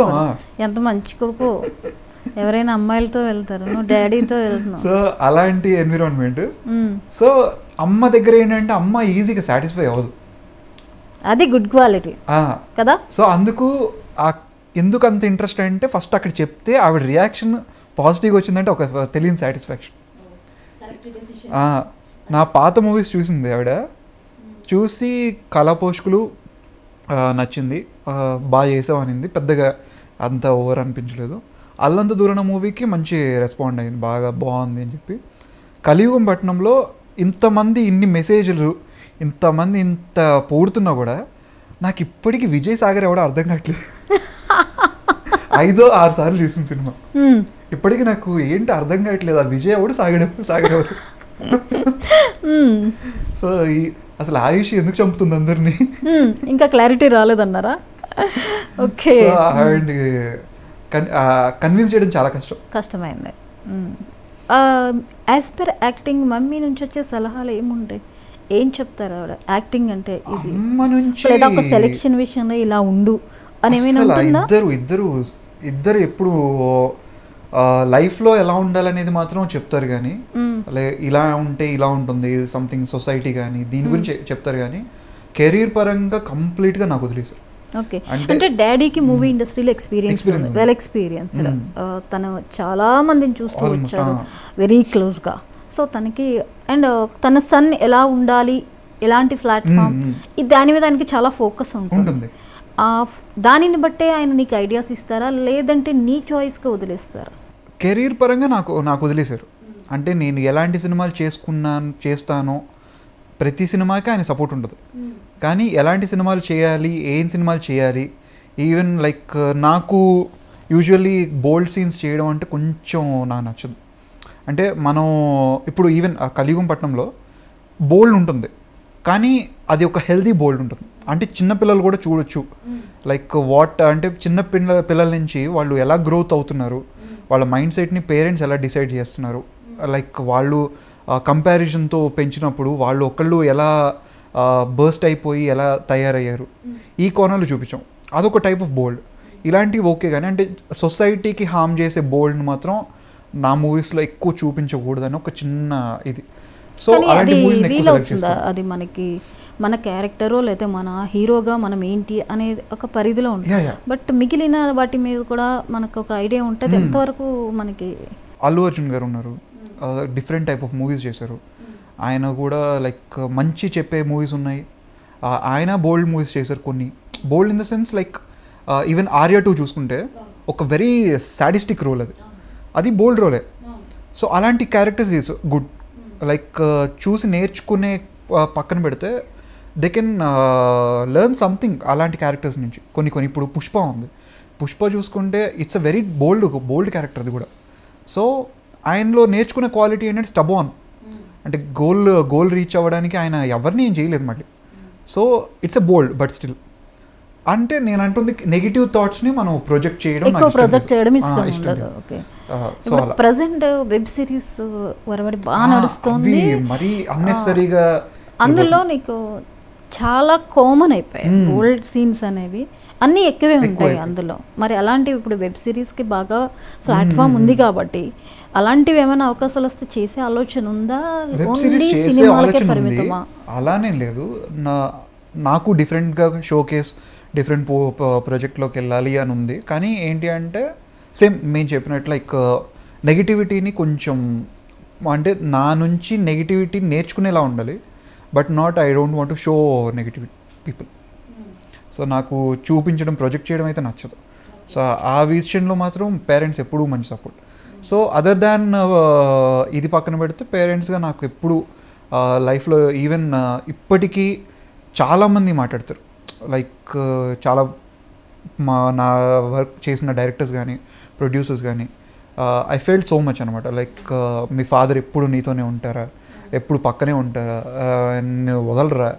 ఎంత మంచి కొడుకు. ఎవరైనా అమ్మాయిలతో వెళ్తారు, నువ్వు డాడీతో వెళ్తున్నావు. సో అలాంటి ఎన్విరాన్మెంట్. సో అమ్మ దగ్గర ఏంటంటే అమ్మ ఈజీగా సాటిస్ఫై అవ్వదు, అది గుడ్ క్వాలిటీ కదా. సో అందుకు ఎందుకు అంత ఇంట్రెస్ట్ అంటే ఫస్ట్ అక్కడ చెప్తే ఆవిడ రియాక్షన్ పాజిటివ్గా వచ్చిందంటే ఒక తెలియని సాటిస్ఫాక్షన్. నా పాత మూవీస్ చూసింది ఆవిడ, చూసి కళాపోషకులు నచ్చింది, బాగా చేసావు అనింది, పెద్దగా అంత ఓవర్ అనిపించలేదు. అల్లంత దూరణ మూవీకి మంచి రెస్పాండ్ అయింది, బాగా బాగుంది అని చెప్పి. కలియుగం పట్టణంలో ఇంతమంది ఇన్ని మెసేజ్లు, ఇంతమంది ఇంత పొగుడుతున్నా కూడా నాకు ఇప్పటికీ విజయ్ సాగర్ ఎవడో అర్థం కావట్లేదు. 5-6 సార్లు చూసిన సినిమా, ఇప్పటికీ నాకు ఏంటి అర్థం కావట్లేదు. ఆ విజయ్ ఎవడు సాగర్ ఎవరు. సో అసలు ఆయుష్ ఎందుకు చంపుతుంది అందరినీ, ఇంకా క్లారిటీ రాలేదన్నారా? ఓకే, అండ్ కన్విన్స్ చేయడం చాలా కష్టమైంది. యాజ్ పర్ యాక్టింగ్ మమ్మీ నుంచి వచ్చే సలహాలు ఏముంటాయి, ఏం చెప్తారు ఆవిడ? యాక్టింగ్ అంటే ఇది లేదా ఒక సెలెక్షన్ విషయంలో ఇలా ఉండు అని ఏమైనా ఉంటుందా? ఇద్దరు ఎప్పుడు లైఫ్లో ఎలా ఉండాలనేది మాత్రం చెప్తారు, కానీ ఇలా ఉంటే ఇలా ఉంటుంది సంథింగ్ సొసైటీ కానీ దీని గురించి చెప్తారు, కానీ కెరీర్ పరంగా కంప్లీట్గా నాకు వదిలేసారు. ఓకే, అంటే డాడీకి మూవీ ఇండస్ట్రీలో ఎక్స్పీరియన్స్, వెల్ ఎక్స్పీరియన్స్డ్. తను చాలా మందిని చూస్తూ వచ్చాడు వెరీ క్లోజ్గా. సో తనకి అండ్ తన సన్ ఎలా ఉండాలి, ఎలాంటి ప్లాట్ఫామ్, దాని మీద ఆయనకి చాలా ఫోకస్ ఉంటుంది. దానిని బట్టే ఆయన నీకు ఐడియాస్ ఇస్తారా, లేదంటే నీ చాయిస్గా వదిలేస్తారా? కెరీర్ పరంగా నాకు వదిలేశారు. అంటే నేను ఎలాంటి సినిమాలు చేస్తానో ప్రతి సినిమాకి ఆయన సపోర్ట్ ఉంటుంది, కానీ ఎలాంటి సినిమాలు చేయాలి, ఏం సినిమాలు చేయాలి, ఈవెన్ లైక్ నాకు యూజువల్లీ బోల్డ్ సీన్స్ చేయడం అంటే కొంచెం నాకు నచ్చదు. అంటే మనం ఇప్పుడు ఈవెన్ కలియుగం పట్నంలో బోల్డ్ ఉంటుంది, కానీ అది ఒక హెల్దీ బోల్డ్ ఉంటుంది. అంటే చిన్నపిల్లలు కూడా చూడొచ్చు, లైక్ అంటే చిన్న పిల్లల నుంచి వాళ్ళు ఎలా గ్రోత్ అవుతున్నారు, వాళ్ళ మైండ్ సెట్ని పేరెంట్స్ ఎలా డిసైడ్ చేస్తున్నారు, లైక్ వాళ్ళు కంపారిజన్తో పెంచినప్పుడు వాళ్ళు ఒకళ్ళు ఎలా బర్స్ట్ అయిపోయి ఎలా తయారయ్యారు, ఈ కోణాలు చూపించాం. అదొక టైప్ ఆఫ్ బోల్డ్. ఇలాంటివి ఓకే, కానీ అంటే సొసైటీకి హార్మ్ చేసే బోల్డ్ని మాత్రం నా మూవీస్లో ఎక్కువ చూపించకూడదని ఒక చిన్న ఇది. సో అలాంటి మూవీస్ని ఎక్కువ సెలెక్ట్ చేస్తాను. అది మనకి మన క్యారెక్టరో లేకపోతే మన హీరోగా మనం ఏంటి అనేది ఒక పరిధిలో ఉంటుంది, బట్ మిగిలిన వాటి మీద కూడా మనకు ఒక ఐడియా ఉంటుంది. ఎంతవరకు మనకి అల్లు అర్జున్ గారు ఉన్నారు, డిఫరెంట్ టైప్ ఆఫ్ మూవీస్ చేశారు. ఆయన కూడా లైక్ మంచి చెప్పే మూవీస్ ఉన్నాయి, ఆయన బోల్డ్ మూవీస్ చేశారు కొన్ని. బోల్డ్ in the sense like even Arya 2 చూసుకుంటే ఒక వెరీ సాడిస్టిక్ రోల్, అది బోల్డ్ రోలే. సో అలాంటి క్యారెక్టర్స్ ఈజ్ గుడ్. లైక్ చూసి నేర్చుకునే పక్కన పెడితే దే కెన్ లెర్న్ సంథింగ్ అలాంటి క్యారెక్టర్స్ నుంచి కొన్ని. ఇప్పుడు పుష్ప ఉంది, పుష్ప చూసుకుంటే it's a very bold character అది కూడా. సో ఆయనలో నేర్చుకునే క్వాలిటీ ఏంటంటే స్టబోన్, అంటే గోల్ రీచ్ అవ్వడానికి ఆయన ఎవరిని ఏం చేయలేదు మళ్ళీ. So it's a bold but still. అంటే నేను అంటుంది నెగిటివ్ థాట్స్ని మనం ప్రొజెక్ట్ చేయడం ఇష్టం. ప్రెజెంట్ వెబ్ సిరీస్ బాగా నడుస్తుంది, మరి అన్నెసరీగా అందులో నీకు చాలా కామన్ అయిపోయాయి బోల్డ్ సీన్స్ అనేవి, అన్నీ ఎక్కువే ఉంటాయి అందులో. మరి అలాంటివి ఇప్పుడు వెబ్ సిరీస్కి బాగా ప్లాట్ఫామ్ ఉంది కాబట్టి అలాంటివి ఏమైనా అవకాశాలు వస్తే చేసే ఆలోచన ఉందా? వెబ్ సిరీస్ చేసే ఆలోచన ఉంది, అలానే లేదు. నాకు డిఫరెంట్గా షోకేస్ డిఫరెంట్ ప్రాజెక్ట్లోకి వెళ్ళాలి అని ఉంది. కానీ ఏంటి అంటే సేమ్ మేము చెప్పినట్లు లైక్ నెగిటివిటీని కొంచెం అంటే నా నుంచి నెగిటివిటీ నేర్చుకునేలా ఉండాలి, but not I don't want to show negativity people. So నాకు చూపించడం ప్రొజెక్ట్ చేయడం అయితే నచ్చదు. సో ఆ విషయంలో మాత్రం పేరెంట్స్ ఎప్పుడూ మంచి సపోర్ట్. సో అదర్ దాన్ ఇది పక్కన పెడితే పేరెంట్స్గా నాకు ఎప్పుడు లైఫ్లో ఈవెన్ ఇప్పటికీ చాలామంది మాట్లాడతారు. లైక్ చాలా నా వర్క్ చేసిన డైరెక్టర్స్ కానీ ప్రొడ్యూసర్స్ కానీ ఐ ఫెల్ట్ సో మచ్ అనమాట. లైక్ మీ ఫాదర్ ఎప్పుడు నీతోనే ఉంటారా, ఎప్పుడు పక్కనే ఉంటారా, వదలరా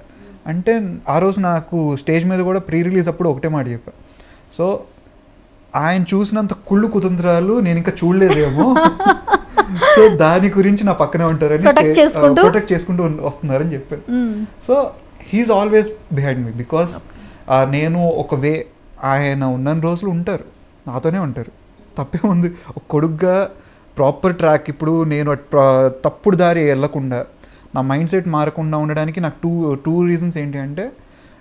అంటే ఆ రోజు నాకు స్టేజ్ మీద కూడా ప్రీ రిలీజ్ అప్పుడు ఒకటే మాట చెప్పా. సో ఆయన చూసినంత కుళ్ళు కుతంత్రాలు నేను ఇంకా చూడలేదేమో, సో దాని గురించి నా పక్కనే ఉంటారని ప్రొటెక్ట్ చేసుకుంటూ వస్తున్నారని చెప్పాను. So he's always behind me because నేను ఒక వే ఆయన ఉన్న రోజులు ఉంటారు, నాతోనే ఉంటారు. తప్పే ఉంది. ఒక కొడుగ్గా ప్రాపర్ ట్రాక్ ఇప్పుడు నేను తప్పుడు దారి వెళ్ళకుండా నా మైండ్ సెట్ మారకుండా ఉండడానికి నాకు టూ రీజన్స్ ఏంటి అంటే,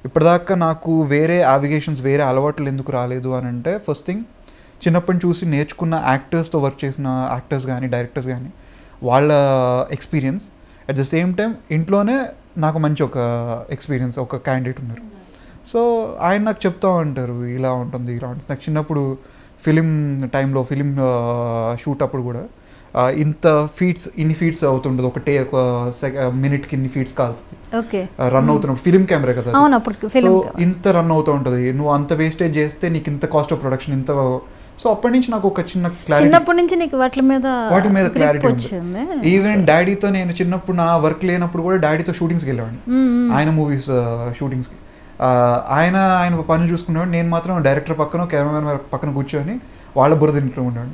ఇప్పటిదాకా నాకు వేరే యావిగేషన్స్ వేరే అలవాట్లు ఎందుకు రాలేదు అని అంటే, ఫస్ట్ థింగ్ చిన్నప్పటి చూసి నేర్చుకున్న యాక్టర్స్తో వర్క్ చేసిన యాక్టర్స్ కానీ డైరెక్టర్స్ కానీ వాళ్ళ experience. At the same time ఇంట్లోనే నాకు మంచి ఒక ఎక్స్పీరియన్స్ ఒక క్యాండిడేట్ ఉన్నారు. సో ఆయన నాకు చెప్తూ ఉంటారు ఇలా ఉంటుంది ఇలా ఉంటుంది. నాకు చిన్నప్పుడు ఫిలిం టైంలో ఫిలిం షూట్ అప్పుడు కూడా ఇంత ఇన్ని ఫీట్స్ అవుతుంటుంది, ఒకటే ఒక మినిట్కి ఇన్ని ఫీట్స్ కాలుతుంది రన్ అవుతున్నప్పుడు. ఫిలిం కెమెరా కదా, సో ఇంత రన్ అవుతూ ఉంటుంది, నువ్వు అంత వేస్టేజ్ చేస్తే నీకు ఇంత కాస్ట్ ఆఫ్ ప్రొడక్షన్ ఇంత. సో అప్పటి నుంచి నాకు ఒక చిన్న క్లారిటీ, వాటి మీద క్లారిటీ ఉంది. ఈవెన్ డాడీతో నేను చిన్నప్పుడు నా వర్క్ లేనప్పుడు కూడా డాడీతో షూటింగ్స్కి వెళ్ళేవాడిని, ఆయన మూవీస్ షూటింగ్స్కి. ఆయన పనులు చూసుకునేవాడు, నేను మాత్రం డైరెక్టర్ పక్కన కెమెరామెన్ పక్కన కూర్చొని వాళ్ళ బురద ఇంట్లో ఉన్నాడు.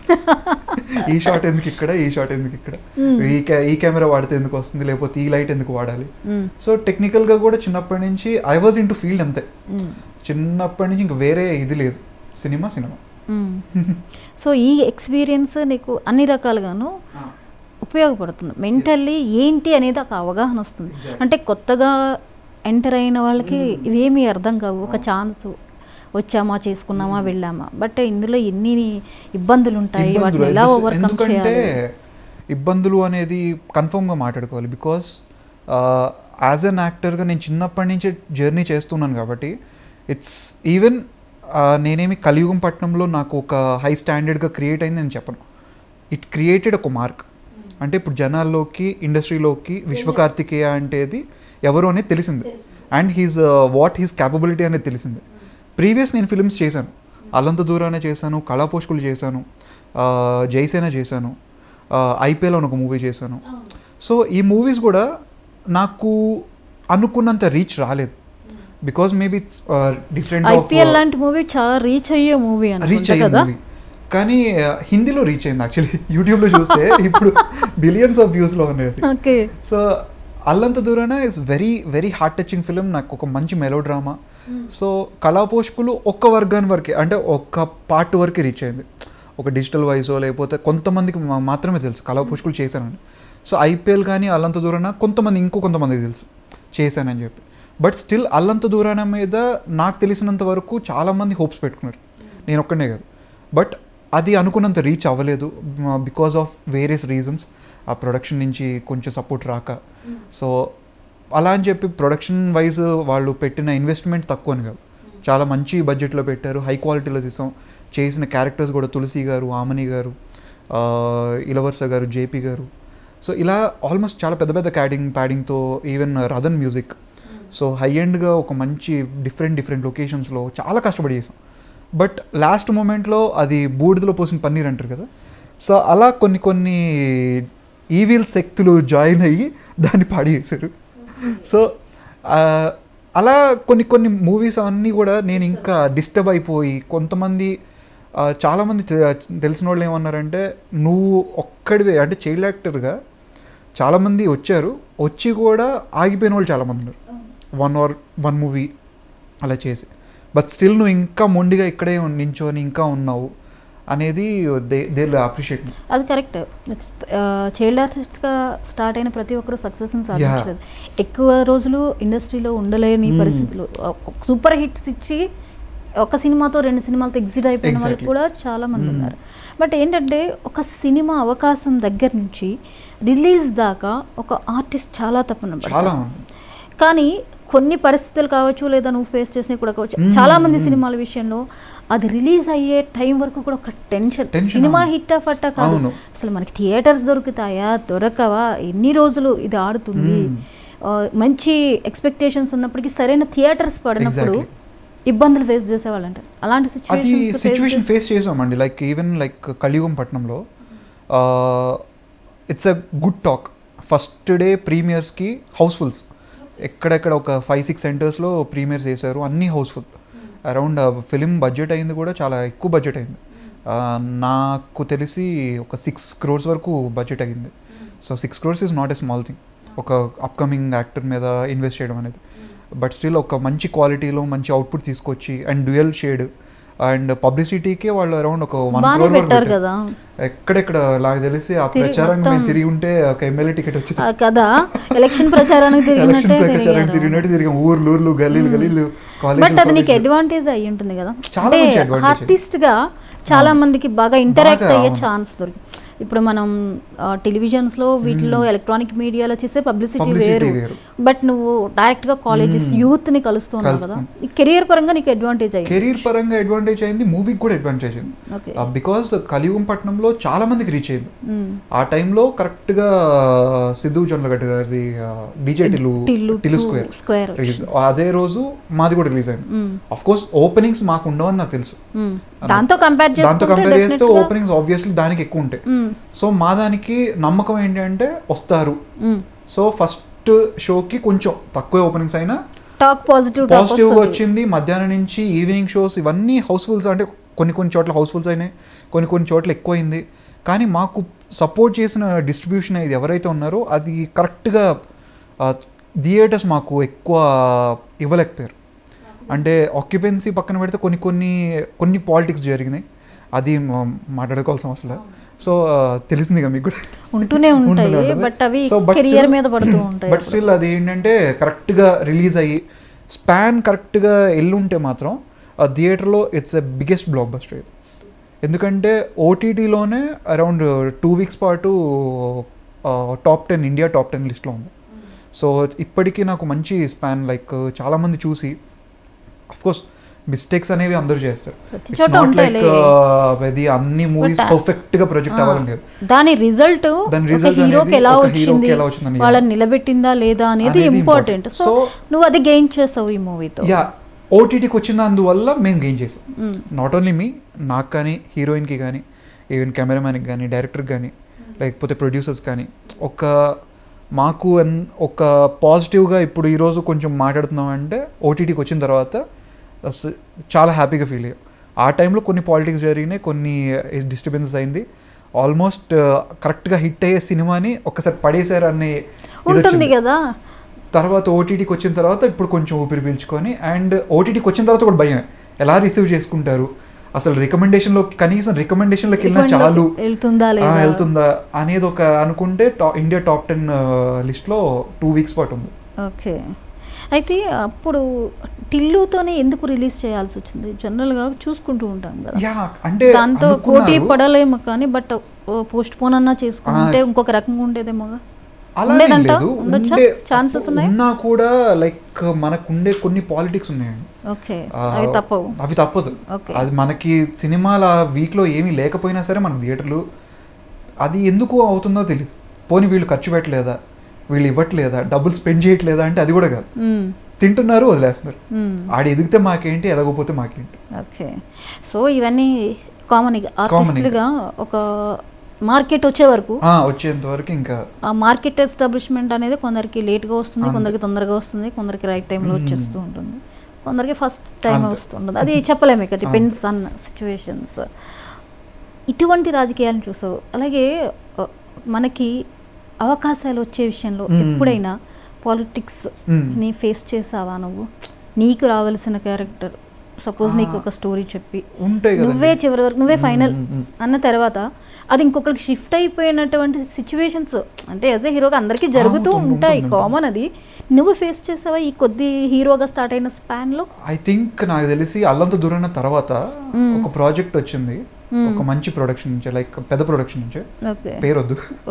ఈ షాట్ ఎందుకు ఇక్కడ, ఈ షాట్ ఎందుకు ఇక్కడ, ఈ కెమెరా వాడితే ఎందుకు వస్తుంది, లేకపోతే ఈ లైట్ ఎందుకు వాడాలి. సో టెక్నికల్గా కూడా చిన్నప్పటి నుంచి I was in to field అంతే. చిన్నప్పటి నుంచి ఇంక వేరే ఇది లేదు, సినిమా. సో ఈ ఎక్స్పీరియన్స్ నీకు అన్ని రకాలుగాను ఉపయోగపడుతుంది. మెంటల్లీ ఏంటి అనేది ఒక అవగాహన వస్తుంది. అంటే కొత్తగా ఎంటర్ అయిన వాళ్ళకి ఇవేమీ అర్థం కావు. ఒక ఛాన్స్ వచ్చామా, చేసుకున్నామా, వెళ్ళామా. బట్ ఇందులో ఎన్ని ఇబ్బందులు ఉంటాయి, వాటిని ఎలా ఓవర్కమ్ చేయాలి. ఇబ్బందులు అనేది కన్ఫర్మ్గా మాట్లాడుకోవాలి. బికాస్ యాజ్ అన్ యాక్టర్గా నేను చిన్నప్పటి నుంచే జర్నీ చేస్తున్నాను కాబట్టి ఇట్స్ ఈవెన్ నేనేమి కలియుగం పట్టణంలో నాకు ఒక హై స్టాండర్డ్గా క్రియేట్ అయింది నేను చెప్పను. ఇట్ క్రియేటెడ్ ఒక మార్క్. అంటే ఇప్పుడు జనాల్లోకి ఇండస్ట్రీలోకి విశ్వకార్తికేయ అంటేది ఎవరు అనేది తెలిసింది, అండ్ వాట్ హీస్ క్యాపబిలిటీ అనేది తెలిసింది. ప్రీవియస్ నేను ఫిల్మ్స్ చేశాను, అల్లంత దూరానే చేశాను, కళాపోషకులు చేశాను, జైసేన చేశాను, ఐపీఎల్ అని ఒక మూవీ చేశాను. సో ఈ మూవీస్ కూడా నాకు అనుకున్నంత రీచ్ రాలేదు. బికాస్ మేబీ డిఫరెంట్ ఐపీఎల్ లాంటి మూవీ చాలా రీచ్ అయ్యే మూవీ, కానీ హిందీలో రీచ్ అయింది. యాక్చువల్లీ యూట్యూబ్లో చూస్తే ఇప్పుడు బిలియన్స్ ఆఫ్ వ్యూస్లో ఉన్నాయి. సో అల్లంత దూరాన is very very heart touching film, నాకు ఒక మంచి మెలో డ్రామా. సో కళాపోషకులు ఒక్క వర్గాన్ని వరకే, అంటే ఒక్క పార్ట్ వరకే రీచ్ అయింది. ఒక డిజిటల్ వైజో లేకపోతే కొంతమందికి మాత్రమే తెలుసు కళాపోషకులు చేశానని. సో ఐపీఎల్ కానీ అల్లంత దూరాన కొంతమందికి తెలుసు చేశానని చెప్పి. బట్ స్టిల్ అల్లంత దూరాన మీద నాకు తెలిసినంత వరకు చాలామంది హోప్స్ పెట్టుకున్నారు, నేను ఒక్కనే కాదు. బట్ అది అనుకున్నంత రీచ్ అవ్వలేదు బికాస్ ఆఫ్ వేరియస్ రీజన్స్. ఆ ప్రొడక్షన్ నుంచి కొంచెం సపోర్ట్ రాక. సో అలా అని చెప్పి ప్రొడక్షన్ వైజ్ వాళ్ళు పెట్టిన ఇన్వెస్ట్మెంట్ తక్కువ అని కాదు, చాలా మంచి బడ్జెట్లో పెట్టారు, హై క్వాలిటీలో తీసాం. చేసిన క్యారెక్టర్స్ కూడా తులసి గారు, ఆమని గారు, ఇలవర్స గారు, జేపీ గారు. సో ఇలా ఆల్మోస్ట్ చాలా పెద్ద పెద్ద ప్యాడింగ్తో, even Radhan music. So high ఎండ్గా ఒక మంచి డిఫరెంట్ లొకేషన్స్లో చాలా కష్టపడి చేసాం. బట్ లాస్ట్ మూమెంట్లో అది బూడిదలో పోసిన పన్నీర్ అంటారు కదా, సో అలా కొన్ని ఈవిల్ శక్తులు జాయిన్ అయ్యి దాన్ని పాడి చేశారు. సో అలా కొన్ని మూవీస్ అన్నీ కూడా నేను ఇంకా డిస్టర్బ్ అయిపోయి, కొంతమంది చాలామంది తెలిసిన వాళ్ళు ఏమన్నారంటే, నువ్వు ఒక్కడివే అంటే చైల్డ్ యాక్టర్గా చాలామంది వచ్చి కూడా ఆగిపోయిన వాళ్ళు చాలామంది ఉన్నారు, వన్ మూవీ అలా చేసి. బట్ స్టిల్ నువ్వు ఇంకా మొండిగా ఇక్కడే నించోని ఇంకా ఉన్నావు అనేది దే అప్రిషియేట్. అది కరెక్ట్. చైల్డ్ ఆర్టిస్ట్గా స్టార్ట్ అయిన ప్రతి ఒక్కరు సక్సెస్ని సాధించలేదు. ఎక్కువ రోజులు ఇండస్ట్రీలో ఉండలేని పరిస్థితులు, సూపర్ హిట్స్ ఇచ్చి ఒక సినిమాతో 2 సినిమాలతో ఎగ్జిట్ అయిపోయిన వాళ్ళు కూడా చాలామంది ఉన్నారు. బట్ ఏంటంటే ఒక సినిమా అవకాశం దగ్గర నుంచి రిలీజ్ దాకా ఒక ఆర్టిస్ట్ చాలా తప్పున పడతారు. కానీ కొన్ని పరిస్థితులు కావచ్చు, లేదా నువ్వు ఫేస్ చేసినవి కూడా కావచ్చు. చాలా మంది సినిమాల విషయంలో అది రిలీజ్ అయ్యే టైం వరకు కూడా ఒక టెన్షన్. సినిమా హిట్ అఫట్ట కాదు, అసలు మనకి థియేటర్స్ దొరుకుతాయా, దొరకవా, ఎన్ని రోజులు ఇది ఆడుతుంది, మంచి ఎక్స్పెక్టేషన్స్ ఉన్నప్పటికీ సరైన థియేటర్స్ పడినప్పుడు ఇబ్బందులు ఫేస్ చేసేవాళ్ళు అంటారు. అలాంటి సిచ్యువేషన్ ఫేస్ చేసామండి. Like even like Kaliyugam Pattanamlo it's a good talk. First day ప్రీమియర్స్కి హౌస్ఫుల్స్, ఎక్కడెక్కడ ఒక 5-6 సెంటర్స్లో ప్రీమియర్స్ చేశారు, అన్నీ హౌస్ఫుల్. అరౌండ్ ఫిలిం బడ్జెట్ అయింది కూడా చాలా ఎక్కువ బడ్జెట్ అయింది. నాకు తెలిసి ఒక 6 crores వరకు బడ్జెట్ అయింది. So 6 crores is not a small thing ఒక అప్కమింగ్ యాక్టర్ మీద ఇన్వెస్ట్ చేయడం అనేది. బట్ స్టిల్ ఒక మంచి క్వాలిటీలో మంచి అవుట్పుట్ తీసుకొచ్చి అండ్ డ్యూయల్ షేడ్ అండ్ పబ్లిసిటీకే వాళ్ళు అరౌండ్ ఒక 1 crore వరకు ఎక్కడెక్కడ నాకు తెలిసి ఆ ప్రచారానికి మేము తిరిగి ఉంటే ఒక ఎమ్మెల్యే టికెట్ వచ్చింది కదా. ఎలక్షన్ ప్రచారానికి తిరిగినట్టు తిరిగాం, ఊర్లు గల్లీలు కాలేజ్. బట్ అది నీకు అడ్వాంటేజ్ అయ్యి ఉంటుంది కదా, అంటే ఆర్టిస్ట్ గా చాలా మందికి బాగా ఇంటరాక్ట్ అయ్యే ఛాన్స్ దొరికి. ఇప్పుడు మనం టెలివిజన్స్లో వీటిలో ఎలక్ట్రానిక్ మీడియాలో చేసే పబ్లిసిటీ వేరు, బట్ నువ్వు డైరెక్ట్గా కాలేజెస్ యూత్ని కలుస్తున్నావు కదా. కెరియర్ పరంగా నీకు అడ్వాంటేజ్ అయ్యింది. కెరీర్ పరంగా అడ్వాంటేజ్ అయింది, మూవీకి కూడా అడ్వాంటేజ్ అయింది. బికాస్ కలియుగం పట్నంలో చాలా మందికి రీచ్ అయింది. ఆ టైంలో కరెక్ట్గా సిద్ధు జొన్నలగడ్డ గారిది డీజే టిల్లు స్క్వేర్ అదే రోజు మాది కూడా రిలీజ్ అయింది. అఫ్ కోర్స్ ఓపెనింగ్స్ మాకు ఉండవని నాకు తెలుసు, దాంతో కంపేర్ చేస్తే ఓపెనింగ్స్ ఆబ్వియస్లీ దానికి ఎక్కువ ఉంటాయి. సో మా దానికి నమ్మకం ఏంటి అంటే వస్తారు. సో ఫస్ట్ షోకి కొంచెం తక్కువ ఓపెనింగ్స్ అయినా పాజిటివ్ వచ్చింది. మధ్యాహ్నం నుంచి ఈవినింగ్ షోస్ ఇవన్నీ హౌస్ఫుల్స్, అంటే కొన్ని చోట్ల హౌస్ఫుల్స్ అయినాయి, కొన్ని చోట్ల ఎక్కువైంది. కానీ మాకు సపోర్ట్ చేసిన డిస్ట్రిబ్యూషన్ ఇది ఎవరైతే ఉన్నారో అది కరెక్ట్గా థియేటర్స్ మాకు ఎక్కువ ఇవ్వలేకపోయారు. అంటే ఆక్యుపెన్సీ పక్కన పెడితే కొన్ని పాలిటిక్స్ జరిగినాయి, అది మాట్లాడుకోవాల్సిన అవసరం లేదు. సో తెలిసింది కదా మీకు కూడా ఉంటూనే ఉంటాయి, బట్ అవి కెరియర్ మీద పడుతూ ఉంటాయి. బట్ స్టిల్ అది ఏంటంటే కరెక్ట్గా రిలీజ్ అయ్యి స్పాన్ కరెక్ట్గా ఎల్లుంటే మాత్రం ఆ థియేటర్లో it's a biggest block buster. ఎందుకంటే ఓటీటీలోనే అరౌండ్ 2 weeks పాటు టాప్ 10 ఇండియా టాప్ 10 లిస్ట్లో ఉంది. సో ఇప్పటికీ నాకు మంచి స్పాన్, లైక్ చాలామంది చూసి అఫ్కోర్స్ మిస్టేక్స్ అనేవి అందరూ చేస్తారు. ఇట్స్ నాట్ లైక్ అది అన్ని మూవీస్ పర్ఫెక్ట్ గా ప్రొజెక్ట్ అవ్వాలని లేదు. దాని రిజల్ట్ హీరోకి ఎలా వచ్చింది, వాళ్ళని నిలబెట్టిందా లేదా అనేది ఇంపార్టెంట్. సో నువ్వు అది గెయిన్ చేసావు ఈ మూవీతో. యా, ఓటీటీకి వచ్చిన అందువల్ల మేము గెయిన్ చేసాం. నాట్ ఓన్లీ మీ, నాకు కానీ, హీరోయిన్కి కానీ, ఈవెన్ కెమెరామ్యాన్కి కానీ, డైరెక్టర్కి కానీ, లేకపోతే ప్రొడ్యూసర్స్ కానీ, మాకు ఒక పాజిటివ్గా ఇప్పుడు ఈరోజు కొంచెం మాట్లాడుతున్నాం అంటే ఓటీటీకి వచ్చిన తర్వాత చాలా హ్యాపీగా ఫీల్ అయ్యాం. ఆ టైంలో కొన్ని పాలిటిక్స్ జరిగినాయి, కొన్ని డిస్టర్బెన్సెస్ అయింది. ఆల్మోస్ట్ కరెక్ట్గా హిట్ అయ్యే సినిమాని ఒక్కసారి పడేశారు అనే ఉంటుంది కదా. తర్వాత ఓటీటీకి వచ్చిన తర్వాత ఇప్పుడు కొంచెం ఊపిరి పీల్చుకొని, అండ్ ఓటీటీకి వచ్చిన తర్వాత కూడా భయం, ఎలా రిసీవ్ చేసుకుంటారు, అసలు కనీసం రికమెండేషన్లోకి వెళ్ళినా చాలు, వెళ్తుందా అనేది ఒక అనుకుంటే ఇండియా టాప్ 10 లిస్ట్లో 2 weeks పాటు ఉంది. ఓకే, అయితే అప్పుడు టిల్లుతోనే ఎందుకు రిలీజ్ చేయాల్సి వచ్చింది? జనరల్గా చూసుకుంటూ ఉంటాం కదా, అంటే దాంతో పోటీ పడలేము, కానీ బట్ పోస్ట్ పోన్ అన్నా చేసుకుంటే ఇంకొక రకంగా ఉండేదేమోగా. ఉన్నా కూడా లైక్ మనకుండే కొన్ని పాలిటిక్స్ ఉన్నాయండి, అవి తప్పదు. అది మనకి సినిమాల వీక్లో ఏమీ లేకపోయినా సరే మనకు థియేటర్లు అది ఎందుకు అవుతుందో తెలియదు. పోనీ వీళ్ళు ఖర్చు పెట్టలేదా, వీళ్ళు ఇవ్వట్లేదా, డబ్బులు స్పెండ్ చేయట్లేదా అంటే అది కూడా కాదు, తింటున్నారు వదిలేస్తున్నారు. ఆడు ఎదిగితే మాకేంటి, ఎదగకపోతే మాకేంటి. ఓకే, సో ఇవన్నీ కామన్గా ఒక మార్కెట్ వచ్చేంత వరకు ఇంకా ఆ మార్కెట్ ఎస్టాబ్లిష్మెంట్ అనేది కొందరికి లేట్గా వస్తుంది, కొందరికి తొందరగా వస్తుంది, కొందరికి రైట్ టైంలో వచ్చేస్తూ ఉంటుంది, కొందరికి ఫస్ట్ టైం వస్తుంటుంది. అది చెప్పలేము, ఇక డిపెండ్స్ ఆన్ సిచ్యువేషన్స్. ఇటువంటి రాజకీయాలను చూసావు, అలాగే మనకి అవకాశాలు వచ్చే విషయంలో ఎప్పుడైనా పాలిటిక్స్ని ఫేస్ చేసావా నువ్వు? నీకు రావాల్సిన క్యారెక్టర్, సపోజ్ నీకు ఒక స్టోరీ చెప్పి నువ్వే చివరి వరకు నువ్వే ఫైనల్ అన్న తర్వాత అది ఇంకొకరికి షిఫ్ట్ అయిపోయినటువంటి సిచ్యువేషన్స్, అంటే యాజ్ ఏ హీరోగా అందరికీ జరుగుతూ ఉంటాయి, కామన్. అది నువ్వు ఫేస్ చేసావా ఈ కొద్ది హీరోగా స్టార్ట్ అయిన స్పాన్లో? ఐ థింక్ నాకు తెలిసి అల్లంత దూరైన తర్వాత ఒక ప్రాజెక్ట్ వచ్చింది, ఒక మంచి ప్రొడక్షన్ నుంచి, లైక్ పెద్ద ప్రొడక్షన్ నుంచి, పేరు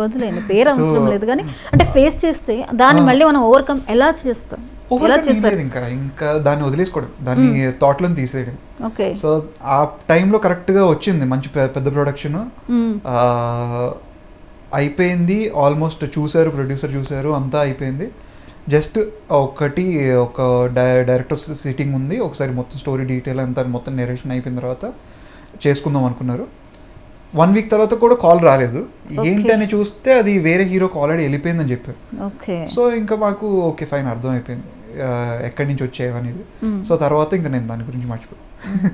వదిలేండి, పేరు అవసరం లేదు, కానీ అంటే ఫేస్ చేస్తే దాన్ని మళ్ళీ మనం ఓవర్కమ్ ఎలా చేస్తాం? ఇంకా దాన్ని వదిలేసుకోవడం, దాన్ని థాట్లో తీసేయడం. సో ఆ టైంలో కరెక్ట్గా వచ్చింది మంచి పెద్ద ప్రొడక్షన్ అయిపోయింది, ఆల్మోస్ట్ చూసారు, ప్రొడ్యూసర్ చూసారు, అంతా అయిపోయింది. జస్ట్ ఒక డైరెక్టర్ సిట్టింగ్ ఉంది, ఒకసారి మొత్తం స్టోరీ డీటెయిల్ అంతా మొత్తం నెరేషన్ అయిపోయిన తర్వాత చేసుకుందాం అనుకున్నారు. 1 వీక్ తర్వాత కూడా కాల్ రాలేదు. ఏంటని చూస్తే అది వేరే హీరోకి ఆల్రెడీ వెళ్ళిపోయిందని చెప్పారు. సో ఇంకా మాకు ఓకే ఫైన్, అర్థం అయిపోయింది ఎక్కడి నుంచి వచ్చేవనేది. సో తర్వాత ఇంకా నేను దాని గురించి మర్చిపోయాను.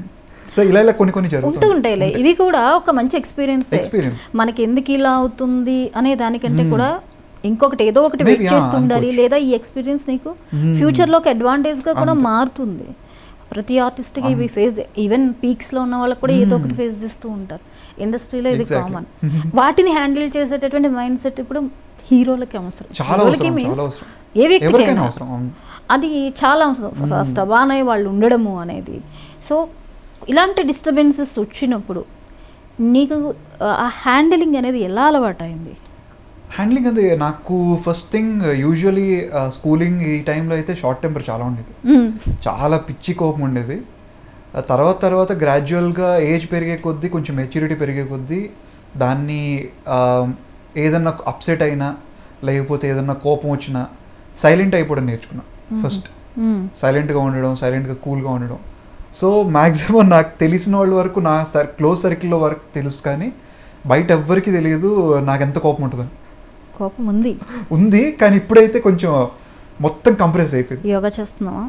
సో ఇలా కొన్ని జరుగుతుంటాయి. ఇవి కూడా ఒక మంచి ఎక్స్పీరియన్స్. మనకి ఎందుకు ఇలా అవుతుంది అనే దానికంటే కూడా ఇంకొకటి ఏదో ఒకటి వెయిట్ చేస్తుండాలి, లేదా ఈ ఎక్స్పీరియన్స్ నీకు ఫ్యూచర్లోకి అడ్వాంటేజ్గా కూడా మారుతుంది. ప్రతి ఆర్టిస్ట్కి ఇవి ఫేస్, ఈవెన్ పీక్స్లో ఉన్న వాళ్ళకి కూడా ఏదో ఒకటి ఫేస్ చేస్తూ ఉంటారు ఇండస్ట్రీలో, ఇది కామన్. వాటిని హ్యాండిల్ చేసేటటువంటి మైండ్ సెట్ ఇప్పుడు హీరోలకి అవసరం, ఏ వ్యక్తికైనా అది చాలా అవసరం. స్టబాన్ అయ్యి వాళ్ళు ఉండడము అనేది. సో ఇలాంటి డిస్టర్బెన్సెస్ వచ్చినప్పుడు నీకు ఆ హ్యాండిలింగ్ అనేది ఎలా అలవాటు అయింది? హ్యాండ్లింగ్ అది నాకు ఫస్ట్ థింగ్ యూజువలీ స్కూలింగ్ ఈ టైంలో అయితే షార్ట్ టెంపర్ చాలా ఉండేది, చాలా పిచ్చి కోపం ఉండేది. తర్వాత గ్రాడ్యువల్గా ఏజ్ పెరిగే కొద్దీ, కొంచెం మెచ్యూరిటీ పెరిగే కొద్దీ దాన్ని ఏదన్నా అప్సెట్ అయినా లేకపోతే ఏదన్నా కోపం వచ్చినా సైలెంట్ అయిపోవడం నేర్చుకున్నా. ఫస్ట్ సైలెంట్గా ఉండడం, సైలెంట్గా కూల్గా ఉండడం. సో మ్యాక్సిమం నాకు తెలిసిన వాళ్ళ వరకు, నా క్లోజ్ సర్కిల్లో వరకు తెలుసు, కానీ బయట ఎవ్వరికి తెలియదు నాకు ఎంత కోపం ఉంటుందని. కోపం ఉంది కానీ ఇప్పుడైతే కొంచెం మొత్తం కంప్రెస్ అయిపోయింది. యోగా చేస్తున్నావా?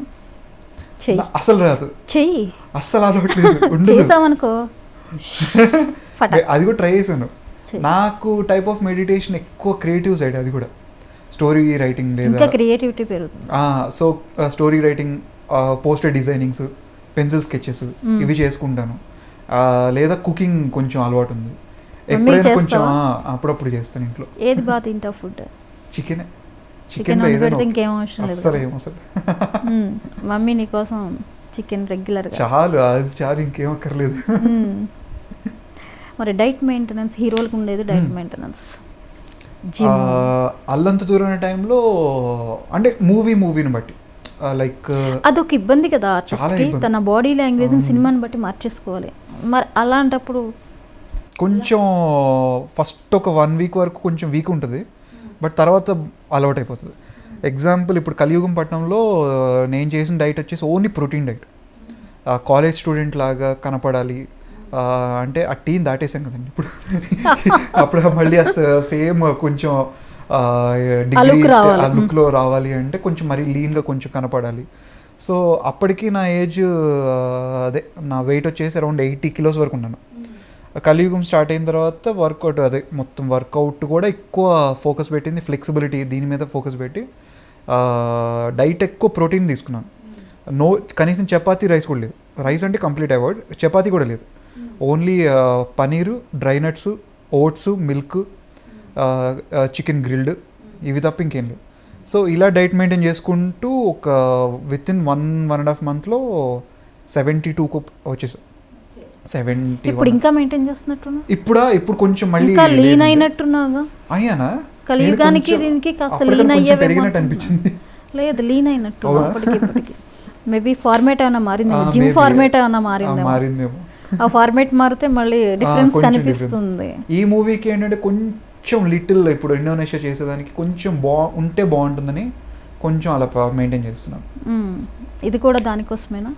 అసలు రాదు, అస్సలు అలవాట్లేదు. అది కూడా ట్రై చేశాను. నాకు టైప్ ఆఫ్ మెడిటేషన్ ఎక్కువ క్రియేటివ్ సైడ్, అది కూడా స్టోరీ రైటింగ్ లేదా క్రియేటివిటీ పెరుగుతుంది. So story writing, poster designings, pencil sketches ఇవి చేసుకుంటాను. లేదా కుకింగ్ కొంచెం అలవాటు ఉంది, ఎప్పుడైనా కొంచెం అప్పుడప్పుడు చేస్తాను ఇంట్లో. ఏది బాగా తింటావు ఫుడ్? చికెన్ అసలు మమ్మీ నీకోసం చికెన్ రెగ్యులర్ చాలు, అది చాలు, ఇంకేం అక్కర్లేదు. మరి డైట్ మెయింటెనెన్స్ హీరోలకు ఉండేది, డైట్ మెయింటెనెన్స్ అల్లంత దూరం టైంలో అంటే మూవీని బట్టి లైక్ అదొక ఇబ్బంది కదా ఆర్టిస్ట్కి, తన బాడీ లాంగ్వేజ్ సినిమాని బట్టి మార్చేసుకోవాలి. మరి అలాంటప్పుడు కొంచెం ఫస్ట్ ఒక 1 వీక్ వరకు కొంచెం వీక్ ఉంటుంది, బట్ తర్వాత అలవాటు అయిపోతుంది. ఎగ్జాంపుల్ ఇప్పుడు కలియుగం పట్టణంలో నేను చేసిన డైట్ వచ్చేసి only protein diet. College student లాగా కనపడాలి అంటే ఆ టీం దాటేసాం కదండి ఇప్పుడు. అప్పుడు మళ్ళీ సేమ్ కొంచెం డిగ్రీ ఆ లుక్లో రావాలి అంటే కొంచెం మరీ లీన్గా కొంచెం కనపడాలి. సో అప్పటికి నా ఏజ్ అదే నా వెయిట్ వచ్చేసి అరౌండ్ 80 kilos వరకు ఉన్నాను. కలియుగం స్టార్ట్ అయిన తర్వాత వర్కౌట్, అదే మొత్తం వర్కౌట్ కూడా ఎక్కువ ఫోకస్ పెట్టింది, ఫ్లెక్సిబిలిటీ దీని మీద ఫోకస్ పెట్టి డైట్ ఎక్కువ ప్రోటీన్ తీసుకున్నాను. కనీసం చపాతీ, రైస్ కూడా లేదు. రైస్ అంటే కంప్లీట్ అవాయిడ్, చపాతీ కూడా లేదు. Only paneer, dry nuts, oats, milk, chicken grilled, ఇవి తప్ప ఇంకేం లేదు. సో ఇలా డైట్ మెయింటైన్ చేసుకుంటూ ఒక వితిన్ 1.5 monthలో 72 వచ్చేసాం. 70. ఇప్పుడు ఇంకా మెయింటైన్ చేస్తున్నట్టున్నా? ఇప్పుడు కొంచెం మళ్ళీ లీన్ అయినట్టున్నాగా. అయ్యానా? కలియుగానికి దీనికి కాస్త లీన్ అయ్యే పెరిగినట్టు అనిపించింది. లేదు, లీన్ అయినట్టు ఇప్పటికి. మేబీ ఫార్మేట్ ఏమైనా మారింది, జిమ్ ఫార్మేట్ ఏమైనా మారిందేమో. ఆ ఫార్మేట్ మారితే మళ్ళీ డిఫరెన్స్ కనిపిస్తుంది. ఈ మూవీకి ఏంటంటే కొంచెం లిటిల్ ఇప్పుడు ఇండోనేషియా చేసేదానికి కొంచెం ఉంటే బాగుంటుందని కొంచెం అలా మెయింటైన్ చేస్తున్నాను. ఇది కూడా దానికోసమేనా?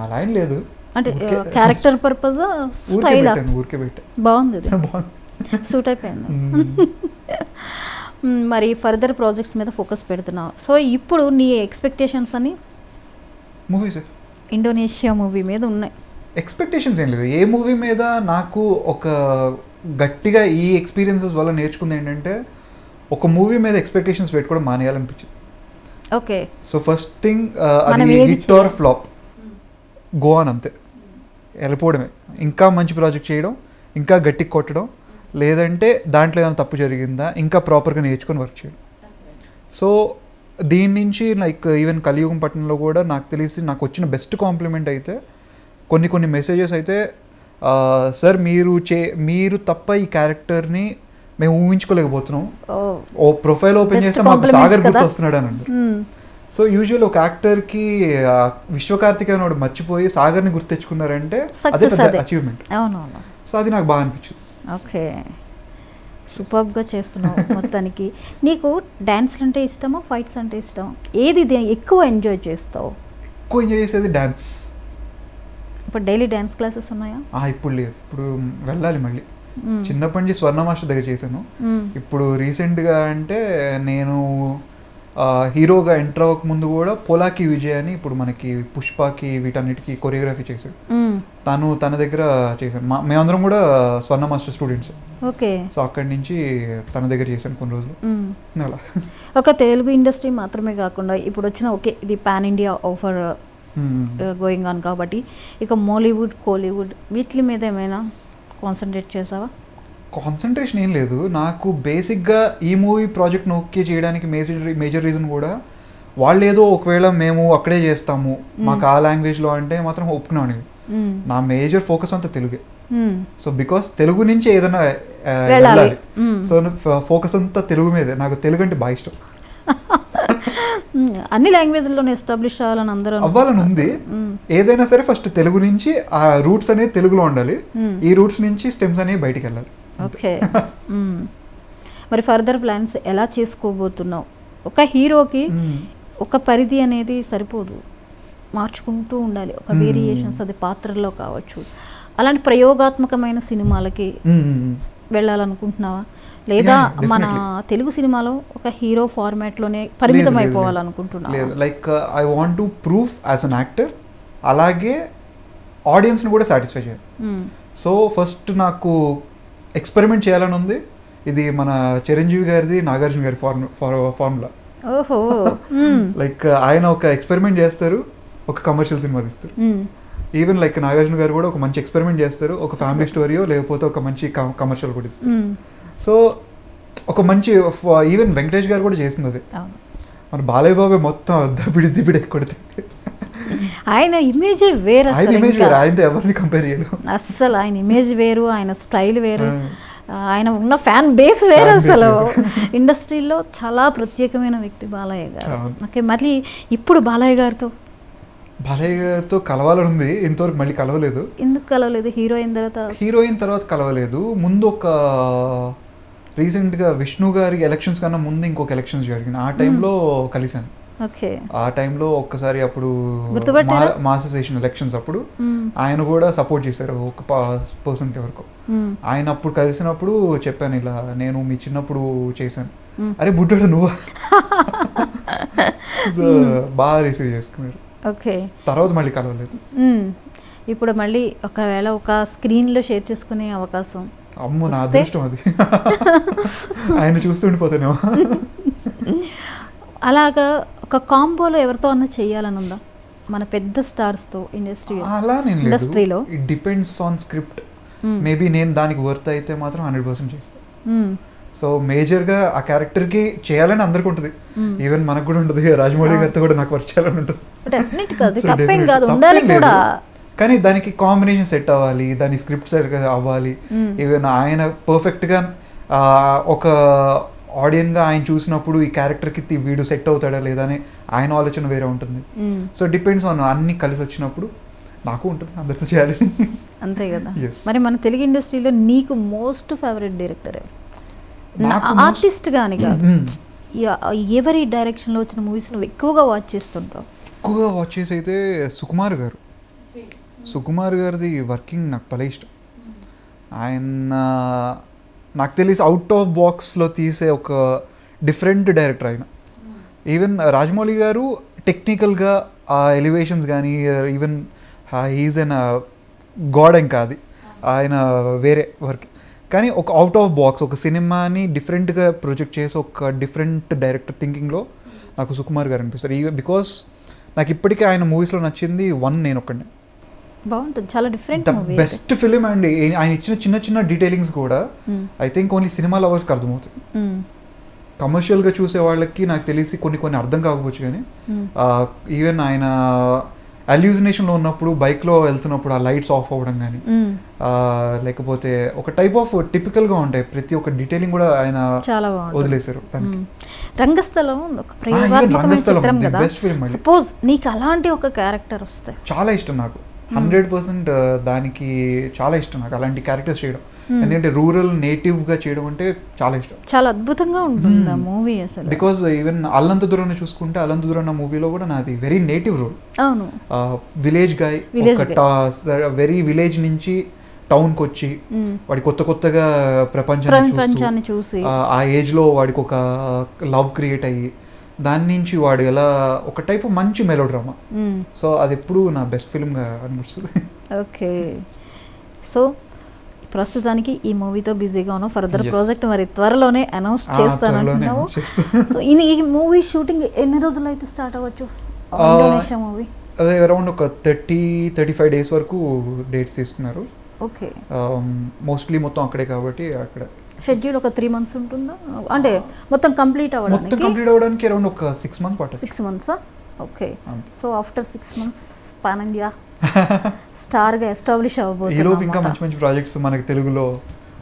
అలా ఏం లేదు, అంటే క్యారెక్టర్ పర్పస్ స్టైల్ ఊరికే పెట్టా. బాగుంది, సూట్ అయిపోయింది. మరి ఫర్దర్ ప్రాజెక్ట్స్ మీద ఫోకస్ పెడుతున్నావు. సో ఇప్పుడు నీ ఎక్స్పెక్టేషన్స్ అని మూవీస్ ఇండోనేషియా మూవీ మీద ఉన్నాయి? ఎక్స్పెక్టేషన్స్ ఏం లేదు ఏ మూవీ మీద. నాకు ఒక గట్టిగా ఈ ఎక్స్పీరియన్సెస్ వల్ల నేర్చుకుంది ఏంటంటే ఒక మూవీ మీద ఎక్స్పెక్టేషన్స్ పెట్టుకోవడం మానేయాలనిపించింది. ఓకే. సో ఫస్ట్ థింగ్ అది hit or flop, go on, అంతే, వెళ్ళిపోవడమే. ఇంకా మంచి ప్రాజెక్ట్ చేయడం, ఇంకా గట్టికి కొట్టడం, లేదంటే దాంట్లో ఏమైనా తప్పు జరిగిందా ఇంకా ప్రాపర్గా నేర్చుకొని వర్క్ చేయడం. సో దీని నుంచి లైక్ ఈవెన్ కలియుగం పట్టణంలో కూడా నాకు తెలిసి నాకు వచ్చిన బెస్ట్ కాంప్లిమెంట్ అయితే కొన్ని మెసేజెస్ అయితే, సార్ మీరు తప్ప ఈ క్యారెక్టర్ని మేము ఊహించుకోలేకపోతున్నాం, ఓ ప్రొఫైల్ ఓపెన్ చేస్తే మాకు సాగర్ గుర్తు వస్తున్నాడు అని అన్నారు. సో యూజువల్ ఒక యాక్టర్కి విశ్వకార్తికేయ వాడు మర్చిపోయి సాగర్ని గుర్తు తెచ్చుకున్నారంటే అదే పెద్ద అచీవ్మెంట్. అవునవును. సో అది నాకు బాగా అనిపించింది. ఓకే, సూపర్గా చేస్తున్నావు. మొత్తానికి నీకు డ్యాన్స్లు అంటే ఇష్టమా, ఫైట్స్ అంటే ఇష్టమా? ఏది ఎక్కువ ఎంజాయ్ చేస్తావు? ఎక్కువ ఎంజాయ్ చేసేది డ్యాన్స్. ఇప్పుడు డైలీ డ్యాన్స్ క్లాసెస్ ఉన్నాయా? ఇప్పుడు లేదు, ఇప్పుడు వెళ్ళాలి మళ్ళీ. చిన్నప్పటి నుంచి స్వర్ణ మాస్టర్ దగ్గర చేశాను. ఇప్పుడు రీసెంట్గా అంటే నేను హీరోగా ఎంటర్ అవ్వక ముందు కూడా పోలాకి విజయ్ అని ఇప్పుడు మనకి పుష్పకి వీటన్నిటికీ కొరియోగ్రఫీ చేశాడు. తన దగ్గర చేశాను. మేమందరం కూడా స్వర్ణ మాస్టర్ స్టూడెంట్స్. ఓకే. సో అక్కడి నుంచి తన దగ్గర చేశాను కొన్ని రోజులు. అలా ఒక తెలుగు ఇండస్ట్రీ మాత్రమే కాకుండా ఇప్పుడు వచ్చిన ఓకే ఇది pan India offer going on కాబట్టి ఇక మాలీవుడ్, కోలీవుడ్ వీటి మీద ఏమైనా కాన్సన్ట్రేట్ చేసావా? కాన్సన్ట్రేషన్ ఏం లేదు నాకు. బేసిక్గా ఈ మూవీ ప్రాజెక్ట్ను ఓకే చేయడానికి మేజర్ రీజన్ కూడా వాళ్ళు ఏదో ఒకవేళ మేము అక్కడే చేస్తాము మాకు ఆ లాంగ్వేజ్లో అంటే మాత్రం ఒప్పుకున్నాను. నా మేజర్ ఫోకస్ అంతా తెలుగే. సో బికాస్ తెలుగు నుంచి ఏదైనా వెళ్ళాలి. సో ఫోకస్ అంతా తెలుగు మీదే. నాకు తెలుగు అంటే బాగా ఇష్టం. అన్ని లాంగ్వేజ్లోనే ఎస్టాబ్లిష్ అవ్వాలని అందరూ అవ్వాలని ఉంది. ఏదైనా సరే ఫస్ట్ తెలుగు నుంచి ఆ రూట్స్ అనేది తెలుగులో ఉండాలి. ఈ రూట్స్ నుంచి స్టెమ్స్ అనేవి బయటికి వెళ్ళాలి. ఓకే. మరి ఫర్దర్ ప్లాన్స్ ఎలా చేసుకోబోతున్నావు? ఒక హీరోకి ఒక పరిధి అనేది సరిపోదు, మార్చుకుంటూ ఉండాలి. ఒక వేరియేషన్స్ అది పాత్రల్లో కావచ్చు. అలాంటి ప్రయోగాత్మకమైన సినిమాలకి వెళ్ళాలనుకుంటున్నావా? లేదా మన తెలుగు సినిమాలో ఒక హీరో ఫార్మాట్లోనే పరిమితం అయిపోవాలనుకుంటున్నావా? లేదు, like I want to prove as an actor, అలాగే ఆడియన్స్ని కూడా సాటిస్ఫై చేయాలి. సో ఫస్ట్ నాకు ఎక్స్పెరిమెంట్ చేయాలని ఉంది. ఇది మన చిరంజీవి గారిది, నాగార్జున గారి ఫార్ములా. ఓహో. లైక్ ఆయన ఒక ఎక్స్పెరిమెంట్ చేస్తారు, ఒక కమర్షియల్ సినిమా తీస్తారు. ఈవెన్ లైక్ నాగార్జున గారు కూడా ఒక మంచి ఎక్స్పెరిమెంట్ చేస్తారు, ఒక ఫ్యామిలీ స్టోరీయో లేకపోతే ఒక మంచి కమర్షియల్ కూడా ఇస్తారు. సో ఒక మంచి ఈవెన్ వెంకటేష్ గారు కూడా చేసింది అది. మన బాలయ్య బాబే మొత్తం దిబిడి కొడితే ఆయన ఇమేజ్ వేరు. ఆయనతో ఎవరిని కంపేర్ చేయలేదు అస్సలు. ఆయన ఇమేజ్ వేరు, ఆయన స్టైల్ వేరు, ఆయన ఉన్న ఫ్యాన్ బేస్ వేరు. అసలు ఇండస్ట్రీలో చాలా ప్రత్యేకమైన వ్యక్తి బాలయ్య గారు. ఓకే, మళ్ళీ ఇప్పుడు బాలయ్య గారితో కలవాలని ఉంది. ఇంతవరకు మళ్ళీ కలవలేదు. ఎందుకు కలవలేదు? హీరోయిన్ తర్వాత కలవలేదు. ముందు ఒక రీసెంట్గా విష్ణు గారి ఎలక్షన్స్ కన్నా ముందు ఇంకొక ఎలక్షన్స్ జరిగింది, ఆ టైంలో కలిశాను. ఆ టైంలో ఒక్కసారి అప్పుడు మాస్ అసోసియేషన్ ఎలక్షన్స్ అప్పుడు ఆయన కూడా సపోర్ట్ చేశారు ఒక పర్సన్కి ఎవరికో. ఆయన అప్పుడు కలిసినప్పుడు చెప్పాను ఇలా నేను మీ చిన్నప్పుడు చేశాను. అరే బుడ్డోడు నువ్వా? సో బాగా రిసీవ్ చేసుకున్నారు. ఓకే, తర్వాత మళ్ళీ కలవలేదు. ఇప్పుడు మళ్ళీ ఒకవేళ ఒక స్క్రీన్లో షేర్ చేసుకునే అవకాశం? అమ్మో నా అదృష్టం అది. ఆయన చూస్తుండిపోతానేమో. అలాగా ఒక కాంబోలో ఎవరితో అన్నా చేయాలని ఉందా మన పెద్ద స్టార్స్తో ఇండస్ట్రీలో? It depends on script. Maybe నేను దానికి వర్త్ అయితే మాత్రం 100% చేస్తాను. సో మేజర్గా ఆ క్యారెక్టర్కి చేయాలని అందరికి ఉంటుంది, ఈవెన్ మనకు కూడా ఉంటుంది. రాజమౌళి గారితో కూడా నాకు వర్క్ చేయాలని ఉంటుంది. కానీ దానికి కాంబినేషన్ సెట్ అవ్వాలి, దాని స్క్రిప్ట్ సెట్ అవ్వాలి. ఈవెన్ ఆయన పర్ఫెక్ట్గా ఒక ఆడియన్గా ఆయన చూసినప్పుడు ఈ క్యారెక్టర్కి వీడు సెట్ అవుతాడా లేదా అని ఆయన ఆలోచన వేరే ఉంటుంది. సో డిపెండ్స్ ఆన్ అన్ని కలిసి వచ్చినప్పుడు నాకు ఉంటుంది అందరితో చేయాలి. అంతే కదా. మరి మన తెలుగు ఇండస్ట్రీలో నీకు మోస్ట్ ఫేవరెట్ డైరెక్టర్ ఆర్టిస్ట్ కానీ కాదు, ఎవరి డైరెక్షన్లో వచ్చిన మూవీస్ నువ్వు ఎక్కువగా వాచ్ చేస్తుంటావు? ఎక్కువగా వాచ్ చేసి అయితే సుకుమార్ గారిది వర్కింగ్ నాకు భలే ఇష్టం. ఆయన నాకు తెలిసి అవుట్ ఆఫ్ బాక్స్లో తీసే ఒక డిఫరెంట్ డైరెక్టర్ ఆయన. ఈవెన్ రాజమౌళి గారు టెక్నికల్గా ఆ ఎలివేషన్స్ కానీ ఈవెన్ హీజ్ అన్ గాడ్ ఏం కాదు, ఆయన వేరే వర్క్. కానీ ఒక అవుట్ ఆఫ్ బాక్స్ ఒక సినిమాని డిఫరెంట్గా ప్రొజెక్ట్ చేసి ఒక డిఫరెంట్ డైరెక్టర్ థింకింగ్లో నాకు సుకుమార్ గారు అనిపిస్తారు. బికాస్ నాకు ఇప్పటికీ ఆయన మూవీస్లో నచ్చింది నేను ఒక్కడే. బాగుంటుంది, చాలా different movie, best film. And ఆయన ఇచ్చిన చిన్న చిన్న డీటెయిలింగ్స్ కూడా ఐ థింక్ ఓన్లీ సినిమా లవర్స్కి అర్థమవుతుంది. కమర్షియల్గా చూసే వాళ్ళకి నాకు తెలిసి కొన్ని అర్థం కాకపోవచ్చు, కానీ ఈవెన్ ఆయన అల్యూజినేషన్లో ఉన్నప్పుడు బైక్లో వెళ్తున్నప్పుడు ఆ లైట్స్ ఆఫ్ అవ్వడం కానీ లేకపోతే ఒక టైప్ ఆఫ్ టిపికల్గా ఉంటాయి, ప్రతి ఒక్క డీటెయిలింగ్ కూడా ఆయన చాలా వదిలేశారు దానికి. రంగస్థలం ఒక ప్రయోగాత్మకమైన చిత్రం కదా. Best film. సపోజ్ నీకు అలాంటి ఒక క్యారెక్టర్ వస్తే చాలా ఇష్టం నాకు, 100% దానికి చాలా ఇష్టం నాకు అలాంటి క్యారెక్టర్స్ చేయడం. ఎందుకంటే రూరల్ నేటివ్గా చేయడం అంటే చాలా ఇష్టం. చాలా అద్భుతంగా ఉంటుంది ఆ మూవీ అసలు. బికాజ్ ఈవెన్ అల్లంత దూరాన్ని చూసుకుంటే అల్లంత దూరం మూవీలో కూడా నాది వెరీ నేటివ్ రోల్. అవును, విలేజ్ గాయ్, వెరీ విలేజ్ నుంచి టౌన్కి వచ్చి వాడి కొత్తగా ప్రపంచాన్ని చూసి ఆ ఏజ్లో వాడికి ఒక లవ్ క్రియేట్ అయ్యి దాని నుంచి వాడు ఎలా ఒక టైప్ మంచి మెలోడ్రామా. సో అది ఎప్పుడు నా బెస్ట్ ఫిల్మ్గా అనిపిస్తుంది. ఓకే, సో ప్రస్తుతానికి ఈ మూవీతో బిజీగా ఉన్నావు. ఫర్దర్ ప్రాజెక్ట్ మరి త్వరలోనే అనౌన్స్ చేస్తానంటున్నావు. సో ఈ మూవీ షూటింగ్ ఎన్ని రోజులు అయితే స్టార్ట్ అవ్వచ్చు? ఇండోనేషియా మూవీ అదే అరౌండ్ ఒక 30-35 డేస్ వరకు డేట్స్ తీసుకున్నారు. ఓకే, మోస్ట్లీ మొత్తం అక్కడే కాబట్టి అక్కడ షెడ్యూల్ ఒక 3 months ఉంటుందా? అంటే మొత్తం కంప్లీట్ అవ్వడానికి అరౌండ్ ఒక 6 months పడుతుంది. 6 months. Okay, so after 6 months pan India స్టార్గా ఎస్టాబ్లిష్ అవ్వబోతుంది. ఇంకా మంచి మంచి ప్రాజెక్ట్స్ మనకి తెలుగులో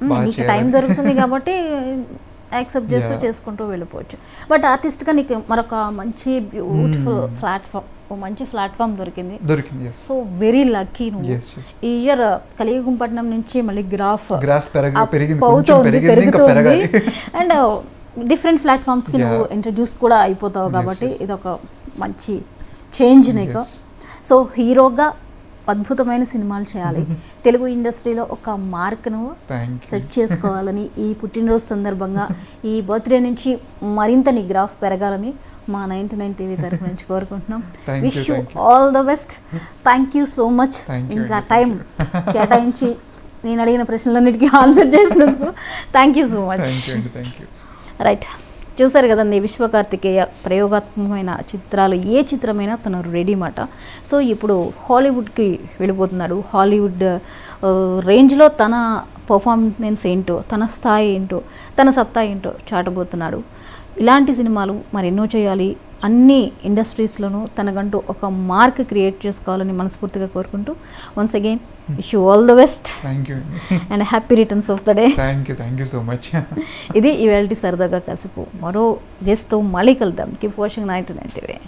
నీకు టైం దొరుకుతుంది కాబట్టి యాక్సెప్ట్ చేస్తూ చేసుకుంటూ వెళ్ళిపోవచ్చు. బట్ ఆర్టిస్ట్గా నీకు మరొక మంచి బ్యూటిఫుల్ ప్లాట్ఫామ్ దొరికింది. సో వెరీ లక్కీ నువ్వు. ఈ ఇయర్ కలియుగంపట్నం నుంచి మళ్ళీ గ్రాఫ్ పెరుగుతుంది అండ్ డిఫరెంట్ ప్లాట్ఫామ్స్కి నువ్వు ఇంట్రడ్యూస్ కూడా అయిపోతావు కాబట్టి ఇది ఒక మంచి చేంజ్ నీకు. సో హీరోగా అద్భుతమైన సినిమాలు చేయాలి, తెలుగు ఇండస్ట్రీలో ఒక మార్క్ను సెట్ చేసుకోవాలని ఈ పుట్టినరోజు సందర్భంగా ఈ బర్త్డే నుంచి మరింత నీ గ్రాఫ్ పెరగాలని మా 99 టీవీ తరఫు నుంచి కోరుకుంటున్నాం. Wish you all the best. Thank you so much ఇంకా టైం కేటాయించి నేను అడిగిన ప్రశ్నలన్నిటికీ ఆన్సర్ చేసినందుకు thank you so much. Right, చూసారు కదండి విశ్వకార్తికేయ ప్రయోగాత్మకమైన చిత్రాలు ఏ చిత్రమైనా తను రెడీ మాట. సో ఇప్పుడు హాలీవుడ్కి వెళ్ళిపోతున్నాడు. హాలీవుడ్ రేంజ్లో తన పర్ఫార్మెన్స్ ఏంటో, తన స్థాయి ఏంటో, తన సత్తా ఏంటో చాటబోతున్నాడు. ఇలాంటి సినిమాలు మరెన్నో చేయాలి, అన్ని ఇండస్ట్రీస్లోనూ తనకంటూ ఒక మార్క్ క్రియేట్ చేసుకోవాలని మనస్ఫూర్తిగా కోరుకుంటూ once again wish you all the best and happy returns of the day. Thank you so much. ఇది ఇవాల్టి సరదాగా కాసేపు మరో గెస్ట్తో మళ్ళీ కలుద్దాం. Keep watching 99 TV.